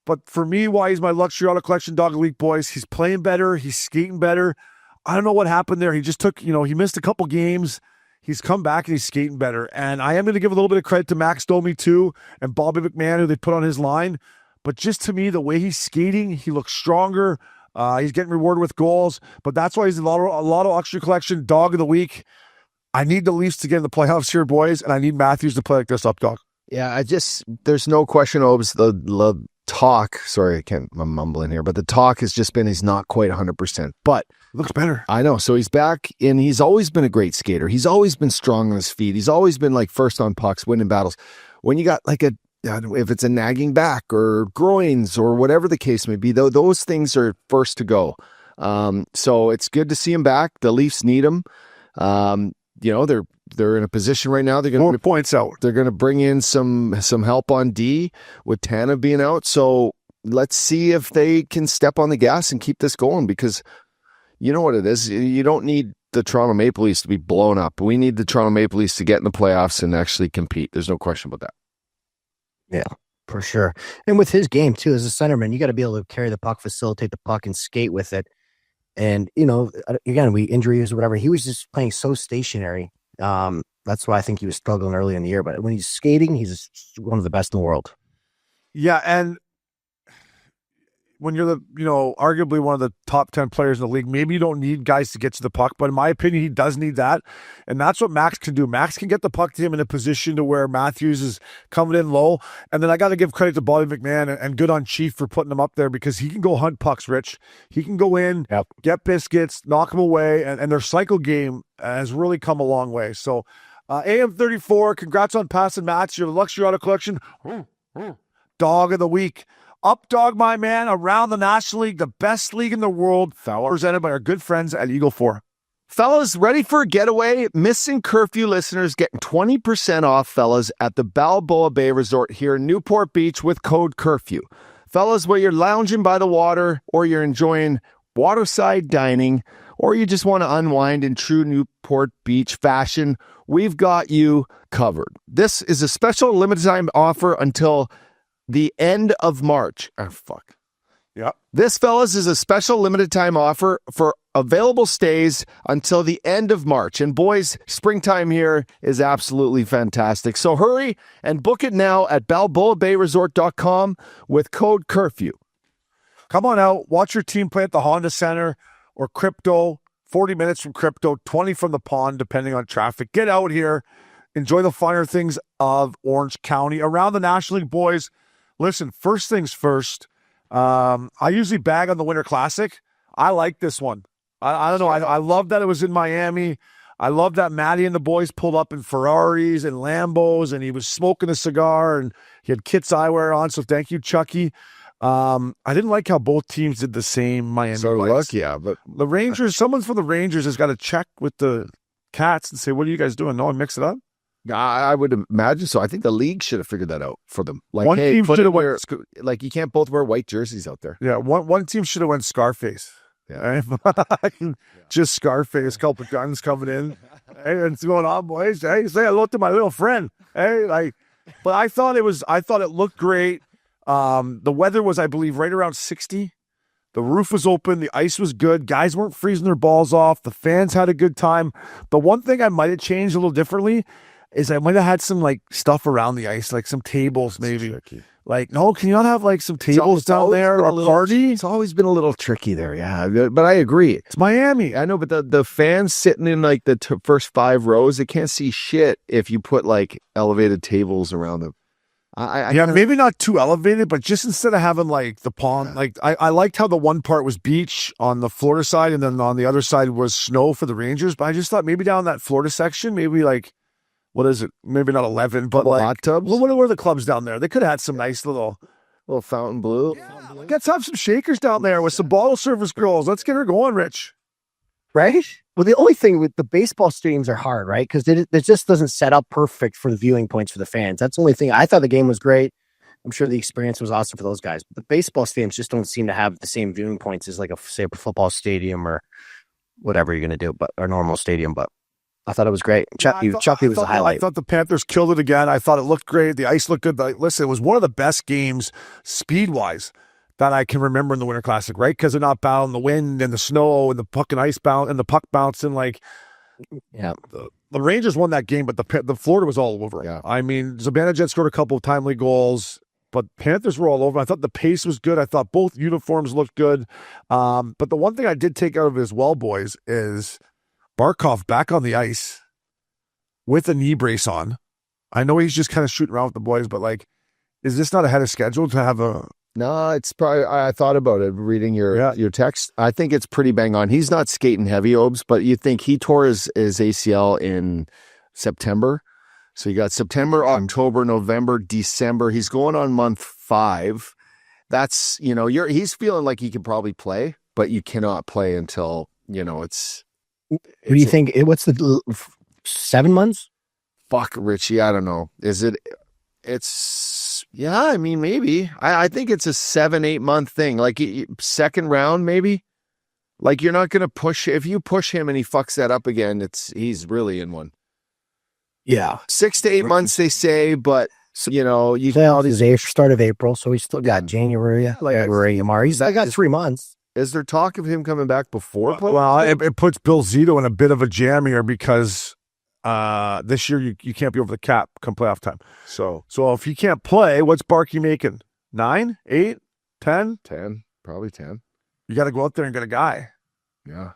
But for me, why he's my Luxury Auto Collection Dog of the Week, boys, he's playing better. He's skating better. I don't know what happened there. He just took, he missed a couple games. He's come back and he's skating better. And I am going to give a little bit of credit to Max Domi, too, and Bobby McMahon, who they put on his line. But just to me, the way he's skating, he looks stronger. He's getting rewarded with goals. But that's why he's a lot of Luxury Collection Dog of the Week. I need the Leafs to get in the playoffs here, boys, and I need Matthews to play like this up, dog. Yeah, there's no question, Obes, the talk, sorry, I'm mumbling here, but the talk has just been he's not quite 100%. But looks better. I know. So he's back, and he's always been a great skater. He's always been strong on his feet. He's always been first on pucks, winning battles. When you got if it's a nagging back or groins or whatever the case may be, though, those things are first to go. So it's good to see him back. The Leafs need him. They're in a position right now. They're going to points out. They're going to bring in some help on D with Tana being out. So let's see if they can step on the gas and keep this going, because you know what it is. You don't need the Toronto Maple Leafs to be blown up. We need the Toronto Maple Leafs to get in the playoffs and actually compete. There's no question about that. Yeah, for sure. And with his game too, as a centerman, you got to be able to carry the puck, facilitate the puck, and skate with it. And again, injuries or whatever, he was just playing so stationary. That's why I think he was struggling early in the year. But when he's skating, he's one of the best in the world. Yeah, and when you're arguably one of the top 10 players in the league, maybe you don't need guys to get to the puck, but in my opinion, he does need that. And that's what Max can do. Max can get the puck to him in a position to where Matthews is coming in low. And then I got to give credit to Bobby McMahon and good on Chief for putting him up there, because he can go hunt pucks, Rich. He can go in, get biscuits, knock them away, and their cycle game has really come a long way. So AM34, congrats on passing Mats. Your Luxury Auto Collection Dog of the Week. Up dog, my man, around the National League, the best league in the world, presented by our good friends at Eagle 4. Fellas, ready for a getaway? Missin Curfew listeners getting 20% off, fellas, at the Balboa Bay Resort here in Newport Beach with code Curfew. Fellas, whether you're lounging by the water or you're enjoying waterside dining or you just want to unwind in true Newport Beach fashion, we've got you covered. This is a special limited time offer until the end of March. Oh, fuck. Yeah. This, fellas, is a special limited time offer for available stays until the end of March. And boys, springtime here is absolutely fantastic. So hurry and book it now at balboabayresort.com with code Curfew. Come on out. Watch your team play at the Honda Center or Crypto. 40 minutes from Crypto, 20 from the pond, depending on traffic. Get out here. Enjoy the finer things of Orange County. Around the National League, boys, listen, first things first. I usually bag on the Winter Classic. I like this one. I don't know. I love that it was in Miami. I love that Matty and the boys pulled up in Ferraris and Lambos, and he was smoking a cigar, and he had Kit's eyewear on. So thank you, Chucky. I didn't like how both teams did the same Miami. So lights. look, yeah, but The Rangers, someone from the Rangers has got to check with the Cats and say, what are you guys doing? No, and mix it up. I would imagine so. I think the league should have figured that out for them. Like, One team put should it have where, like, you can't both wear white jerseys out there. Yeah, one team should have went Scarface. Yeah. Right? Just Scarface, couple of guns coming in. Hey, what's going on, boys? Hey, say hello to my little friend. Hey, but I thought it looked great. The weather was, I believe, right around 60. The roof was open. The ice was good. Guys weren't freezing their balls off. The fans had a good time. The one thing I might have changed a little differently is I might have had some like stuff around the ice, like some tables maybe. Like, no, can you not have like some tables down there or a party? It's always been a little tricky there, yeah. But I agree. It's Miami. I know, but the fans sitting in like the first 5 rows, they can't see shit if you put like elevated tables around them. Maybe not too elevated, but just instead of having like the pond, like I liked how the one part was beach on the Florida side, and then on the other side was snow for the Rangers. But I just thought maybe down that Florida section, maybe like, what is it? Maybe not 11, but like hot tubs. What were the clubs down there? They could have had some nice little fountain blue. Let's have some shakers down there with some bottle service girls. Let's get her going, Rich. Right? Well, the only thing with the baseball stadiums are hard, right? Because it just doesn't set up perfect for the viewing points for the fans. That's the only thing. I thought the game was great. I'm sure the experience was awesome for those guys. But the baseball stadiums just don't seem to have the same viewing points as like a football stadium or whatever you're going to do, but our normal stadium. But I thought it was great. Chucky was the highlight. I thought the Panthers killed it again. I thought it looked great. The ice looked good. Listen, it was one of the best games speed-wise that I can remember in the Winter Classic, right? Because they're not battling the wind and the snow and the puck and ice bounce and the puck bouncing. Like, yeah, the Rangers won that game, but the Florida was all over. Yeah. I mean, Zibanejad scored a couple of timely goals, but Panthers were all over. I thought the pace was good. I thought both uniforms looked good. But the one thing I did take out of it as well, boys, is Barkov back on the ice with a knee brace on. I know he's just kind of shooting around with the boys, but like, is this not ahead of schedule to have a? No, it's probably. I thought about it reading your text. I think it's pretty bang on. He's not skating heavy, Obes, but you think he tore his ACL in September. So you got September, October, November, December. He's going on month 5. That's, he's feeling like he could probably play, but you cannot play until, it's. What do you think? What's the 7 months? Fuck, Richie. I don't know. Yeah, I mean, maybe. I think it's a 7-8 month thing. Like second round, maybe. Like you're not going to push. If you push him and he fucks that up again, he's really in one. Yeah. 6 to 8 months, they say, but you start of April, so he's still got January, February, March. I got 3 months. Is there talk of him coming back before? Well, it puts Bill Zito in a bit of a jam here because this year you can't be over the cap come playoff time. So if he can't play, what's Barkey making? 9, 8, 10? 10, probably 10. You got to go out there and get a guy. Yeah.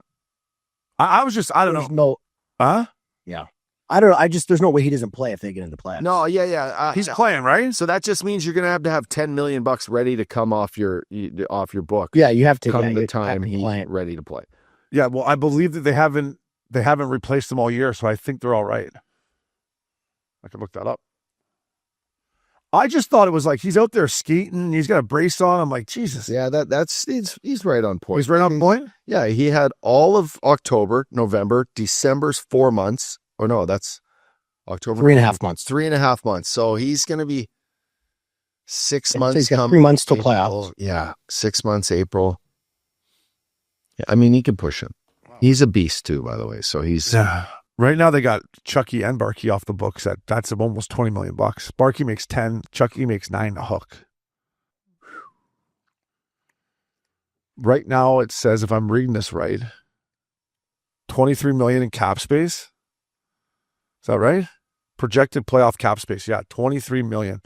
I don't know. Huh? Yeah. I don't know. There's no way he doesn't play if they get into playoffs. No, yeah. He's playing, right? So that just means you're going to have $10 million ready to come off your book. Yeah, you have to come the time he's ready to play. Yeah, well, I believe that they haven't replaced them all year, so I think they're all right. I could look that up. I just thought it was like he's out there skating. He's got a brace on. I'm like, Jesus. Yeah, he's right on point. He's right on point? Yeah, he had all of October, November, December's 4 months. Or no, that's October. 3.5 months. 3.5 months. So he's going to be 6 months. He's got 3 months to April. playoffs. Yeah, 6 months, April. Yeah, I mean, he can push him. He's a beast too, by the way. So he's right now they got Chucky and Barkey off the books. That's almost $20 million. Barkey makes 10. Chucky makes 9 a hook. Right now it says, if I'm reading this right, $23 million in cap space. Is that right? Projected playoff cap space. Yeah, $23 million.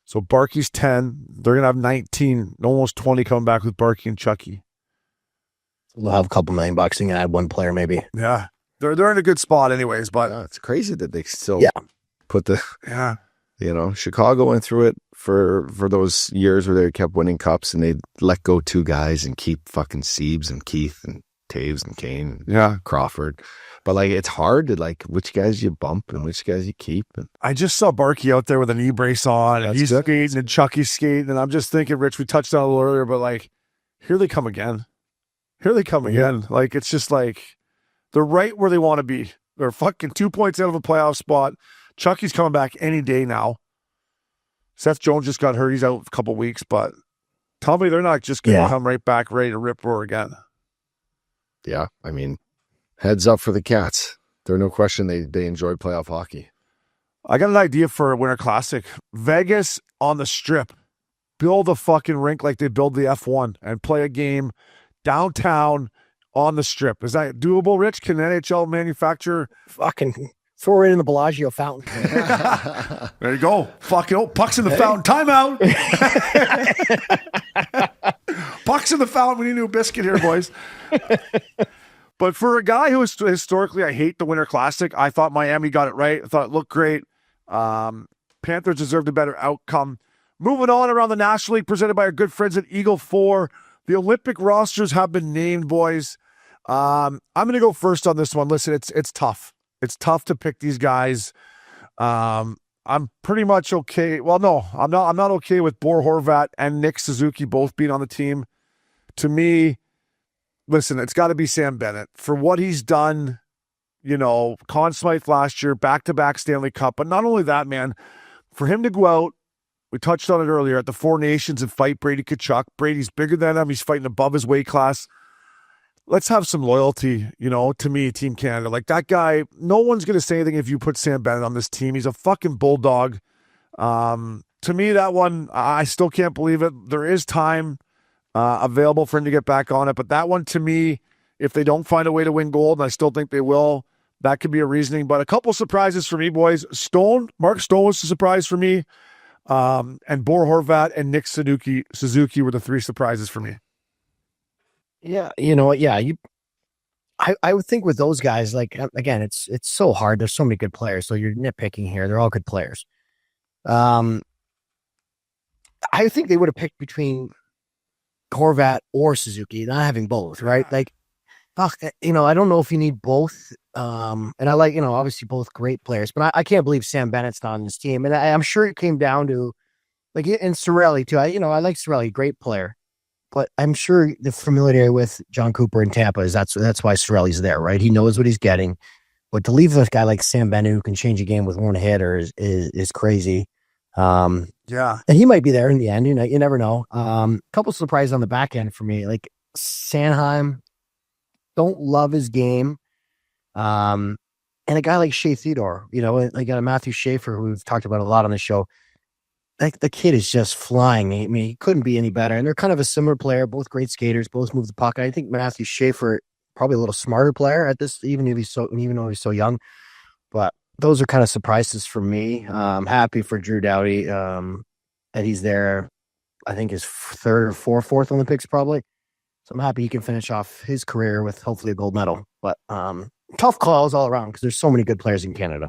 So Barkey's 10. They're gonna have 19, almost 20 coming back with Barkey and Chucky. We'll have a couple $1 million and add one player maybe. Yeah. They're in a good spot anyways, but it's crazy that they still put the Chicago went through it for those years where they kept winning cups and they let go 2 guys and keep fucking Siebes and Keith and Taves and Kane and Crawford. But like it's hard to like which guys you bump and which guys you keep. And I just saw Barkey out there with a knee brace on and he's skating and Chucky's skating, and I'm just thinking, Rich, we touched on it a little earlier, but like here they come again. Like it's just like they're right where they want to be. They're fucking 2 points out of a playoff spot. Chucky's coming back any day now. Seth Jones just got hurt. He's out a couple weeks, but tell me they're not just going to come right back ready to rip roar again. Yeah, I mean, heads up for the Cats. There's no question they enjoy playoff hockey. I got an idea for a Winter Classic. Vegas on the Strip. Build a fucking rink like they build the F1 and play a game downtown on the Strip. Is that doable, Rich? Can NHL manufacture? Fucking throw it in the Bellagio fountain. There you go. Fucking puck's in the fountain. Timeout. Puck's in the fountain. We need a new biscuit here, boys. But for a guy who is historically, I hate the Winter Classic, I thought Miami got it right. I thought it looked great. Panthers deserved a better outcome. Moving on around the National League, presented by our good friends at Eagle 4. The Olympic rosters have been named, boys. I'm going to go first on this one. Listen, it's tough. It's tough to pick these guys. I'm pretty much okay. Well, no, I'm not okay with Bo Horvat and Nick Suzuki both being on the team. To me, listen, it's got to be Sam Bennett for what he's done. You know, Conn Smythe last year, back-to-back Stanley Cup. But not only that, man, for him to go out, we touched on it earlier, at the Four Nations and fight Brady Tkachuk. Brady's bigger than him. He's fighting above his weight class. Let's have some loyalty, you know, to me, Team Canada. Like that guy, no one's going to say anything if you put Sam Bennett on this team. He's a fucking bulldog. To me, that one, I still can't believe it. There is time available for him to get back on it. But that one, to me, if they don't find a way to win gold, and I still think they will, that could be a reasoning. But a couple surprises for me, boys. Mark Stone was a surprise for me. And Bo Horvat and Nick Suzuki were the 3 surprises for me. Yeah, you know what? Yeah, I would think with those guys, like again, it's so hard. There's so many good players, so you're nitpicking here. They're all good players. I think they would have picked between Horvat or Suzuki, not having both, right? Like, fuck, you know, I don't know if you need both. And I like, you know, obviously both great players, but I can't believe Sam Bennett's not on this team. And I'm sure it came down to, like, and Cirelli too. I like Cirelli, great player. But I'm sure the familiarity with John Cooper in Tampa is that's why Cirelli's there, right? He knows what he's getting. But to leave a guy like Sam Bennett who can change a game with one hitter is crazy. Yeah. And he might be there in the end. You know, you never know. Couple surprises on the back end for me. Like Sanheim, don't love his game. And a guy like Shea Theodore, you know, like got a Matthew Schaefer who we've talked about a lot on the show. Like the kid is just flying. I mean, he couldn't be any better. And they're kind of a similar player, both great skaters, both move the puck. I think Matthew Schaefer probably a little smarter player at this, even though he's so young. But those are kind of surprises for me. I'm happy for Drew Doughty that he's there. I think his fourth Olympics probably. So I'm happy he can finish off his career with hopefully a gold medal. But tough calls all around because there's so many good players in Canada.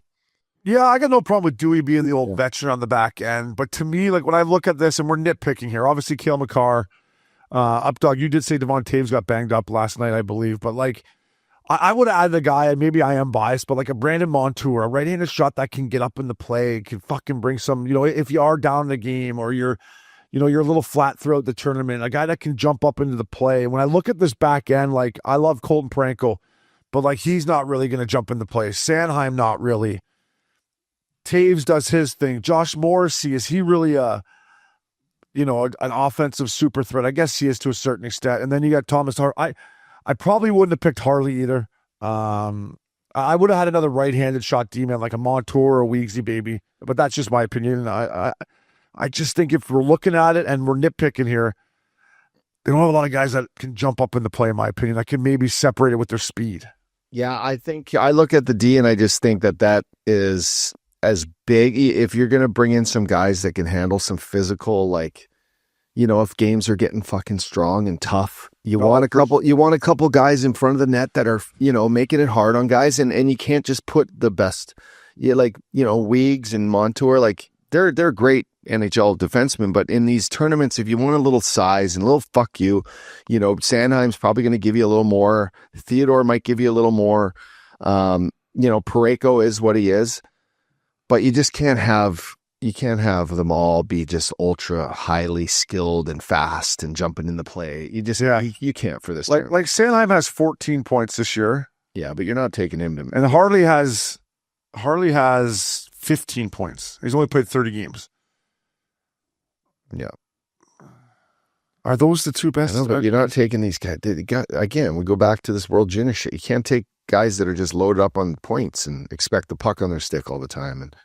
Yeah, I got no problem with Dewey being the old veteran on the back end. But to me, like when I look at this, and we're nitpicking here, obviously Cale Makar, Updog, you did say Devon Taves got banged up last night, I believe. But like, I would add the guy, and maybe I am biased, but like a Brandon Montour, a right-handed shot that can get up in the play, can fucking bring some, if you are down in the game or you're a little flat throughout the tournament, a guy that can jump up into the play. And when I look at this back end, like I love Colton Parayko, but like he's not really going to jump into play. Sanheim, not really. Taves does his thing. Josh Morrissey, is he really an offensive super threat? I guess he is to a certain extent. And then you got Thomas Hart. I probably wouldn't have picked Harley either. I would have had another right-handed shot D-man like a Montour or a Weegsy baby, but that's just my opinion. I just think if we're looking at it and we're nitpicking here, they don't have a lot of guys that can jump up in the play, in my opinion. That can maybe separate it with their speed. Yeah, I think I look at the D and I just think that is as big. If you're going to bring in some guys that can handle some physical, like, if games are getting fucking strong and tough, you want a couple guys in front of the net that are, making it hard on guys. And you can't just put the best, Weegs and Montour, like they're great NHL defensemen, but in these tournaments, if you want a little size and a little fuck you, Sanheim's probably going to give you a little more. Theodore might give you a little more. Parayko is what he is, but you just can't have them all be just ultra highly skilled and fast and jumping in the play. You just, you can't for this. Like Sanheim has 14 points this year. Yeah, but you're not taking him to. And Harley has 15 points. He's only played 30 games. Yeah. Are those the two best? But you're not taking these guys. Again, we go back to this World Junior shit. You can't take guys that are just loaded up on points and expect the puck on their stick all the time. And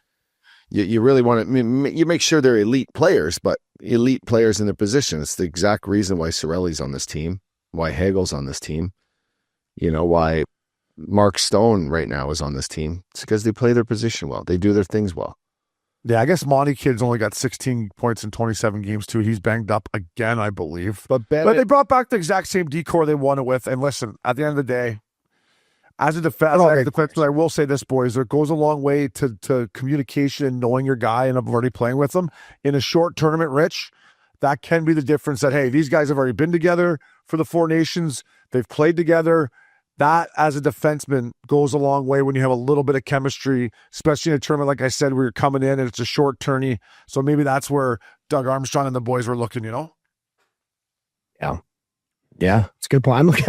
you really want to, you make sure they're elite players, but elite players in their position. It's the exact reason why Cirelli's on this team, why Hagel's on this team, why Mark Stone right now is on this team. It's because they play their position well. They do their things well. Yeah, I guess Monty Kid's only got 16 points in 27 games too. He's banged up again, I believe. But they brought back the exact same decor they won it with. And listen, at the end of the day, as a defenseman, I will say this, boys, it goes a long way to communication and knowing your guy and already playing with them. In a short tournament, Rich, that can be the difference that, hey, these guys have already been together for the Four Nations. They've played together. That, as a defenseman, goes a long way when you have a little bit of chemistry, especially in a tournament, like I said, where you're coming in and it's a short tourney. So maybe that's where Doug Armstrong and the boys were looking, Yeah, it's a good point. I'm looking.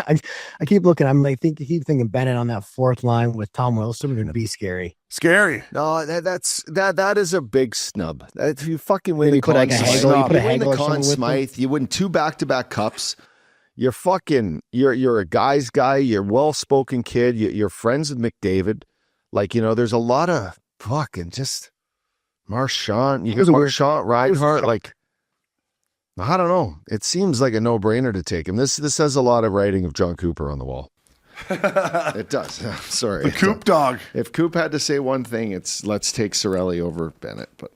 I keep looking. Keep thinking Bennett on that fourth line with Tom Wilson would be scary. Scary. No, that is a big snub. If you fucking win Maybe the put like a Hagel, you put a Hagel or something with Smythe, you win 2 back-to-back cups. You're a guy's guy. You're a well-spoken kid. You're friends with McDavid. Like, there's a lot of fucking just Marchand. You got Marchand, Reinhart. Like, I don't know. It seems like a no-brainer to take him. This has a lot of writing of John Cooper on the wall. It does. Sorry. The Coop dog. If Coop had to say one thing, it's let's take Cirelli over Bennett. But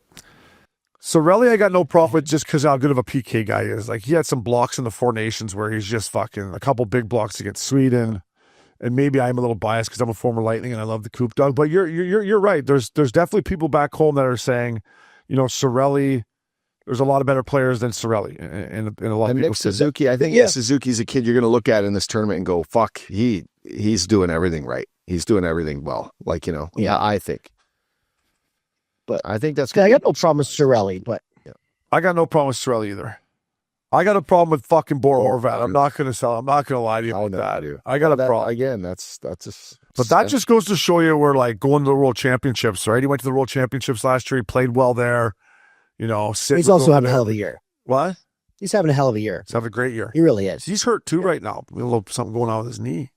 Cirelli, I got no problem with just because how good of a PK guy he is. Like, he had some blocks in the Four Nations where he's just fucking a couple big blocks against Sweden. And maybe I'm a little biased because I'm a former Lightning and I love the Coop dog. But you're right. There's definitely people back home that are saying, Cirelli. There's a lot of better players than Cirelli, and a lot of people. Nick Suzuki, I think Suzuki's a kid you're going to look at in this tournament and go, "Fuck, he's doing everything right. He's doing everything well." Like, I think. But I think that's. I got no problem with Cirelli, but I got no problem with Cirelli either. I got a problem with fucking Bor Horvat. I'm not going to sell. I'm not going to lie to you about that. I got a problem. Again, that's just. But that just goes to show you we're like going to the World Championships, right? He went to the World Championships last year. He played well there. He's also having a hell of a year. What? He's having a hell of a year. He's having a great year. He really is. He's hurt too right now. A little something going on with his knee.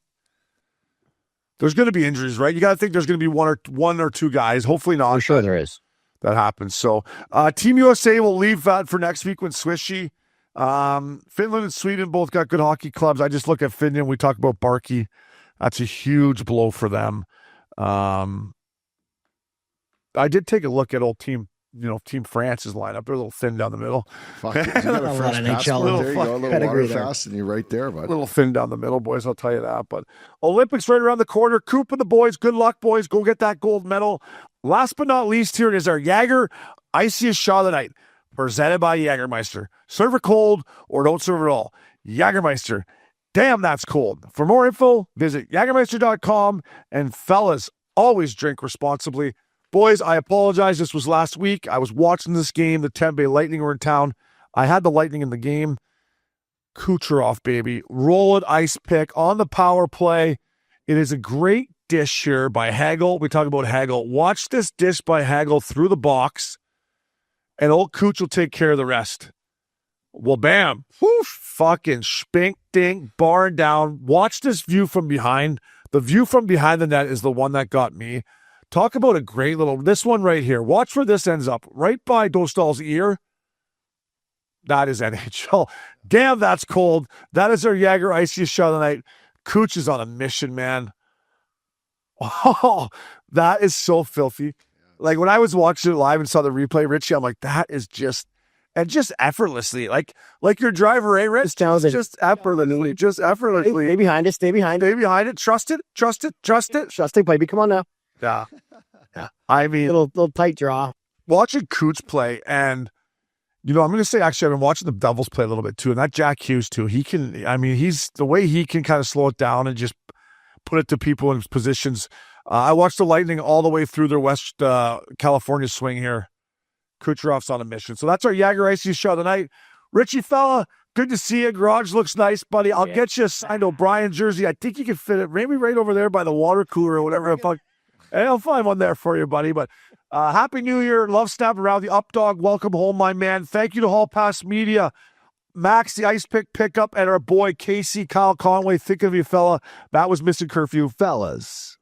There's going to be injuries, right? You got to think there's going to be one or two guys. Hopefully not. I'm sure there is. That happens. So Team USA will leave that for next week when Swishy. Finland and Sweden both got good hockey clubs. I just look at Finland. We talk about Barkey. That's a huge blow for them. I did take a look at old Team France's lineup. They're a little thin down the middle. Fuck it. You got a French passport. There you go. A little water fast and you're right there, bud. A little thin down the middle, boys. I'll tell you that. But Olympics right around the corner. Coop and the boys. Good luck, boys. Go get that gold medal. Last but not least, here it is our Jäger Iciest shot of the night. Presented by Jägermeister. Serve it cold or don't serve it at all. Jägermeister. Damn, that's cold. For more info, visit Jäegermeister.com. And fellas, always drink responsibly. Boys, I apologize. This was last week. I was watching this game. The Tampa Bay Lightning were in town. I had the Lightning in the game. Kucherov, baby. Roll it, ice pick on the power play. It is a great dish here by Hagel. We talk about Hagel. Watch this dish by Hagel through the box, and old Kuch will take care of the rest. Well, bam. Whoosh, fucking spink, dink, bar down. Watch this view from behind. The view from behind the net is the one that got me. Talk about a great little, this one right here. Watch where this ends up. Right by Dostal's ear. That is NHL. Damn, that's cold. That is our Jäger Iciest shot of the night. Kuch is on a mission, man. Oh, that is so filthy. Like when I was watching it live and saw the replay, Richie, I'm like, that is just, and just effortlessly, like your driver, eh, Rich? Just effortlessly, Stay behind it. Stay behind it. Stay behind it. Trust it. Trusting, baby. Come on now. Yeah. I mean, Little tight draw. watching Kuch play, and I'm going to say, actually, I've been watching the Devils play a little bit too, and that Jack Hughes too. He's the way he can kind of slow it down and just put it to people in positions. I watched the Lightning all the way through their West California swing here. Kucherov's on a mission. So that's our Jäger Iciest show tonight. Richie fella, good to see you. Garage looks nice, buddy. I'll get you a signed O'Brien jersey. I think you can fit it maybe right over there by the water cooler or whatever. Hey, I'll find one there for you, buddy. But Happy New Year. Love snapping around the up dog. Welcome home, my man. Thank you to Hall Pass Media. Max, the ice pick pickup, and our boy Casey, Kyle Conway. Think of you, fella. That was Missin Curfew, fellas.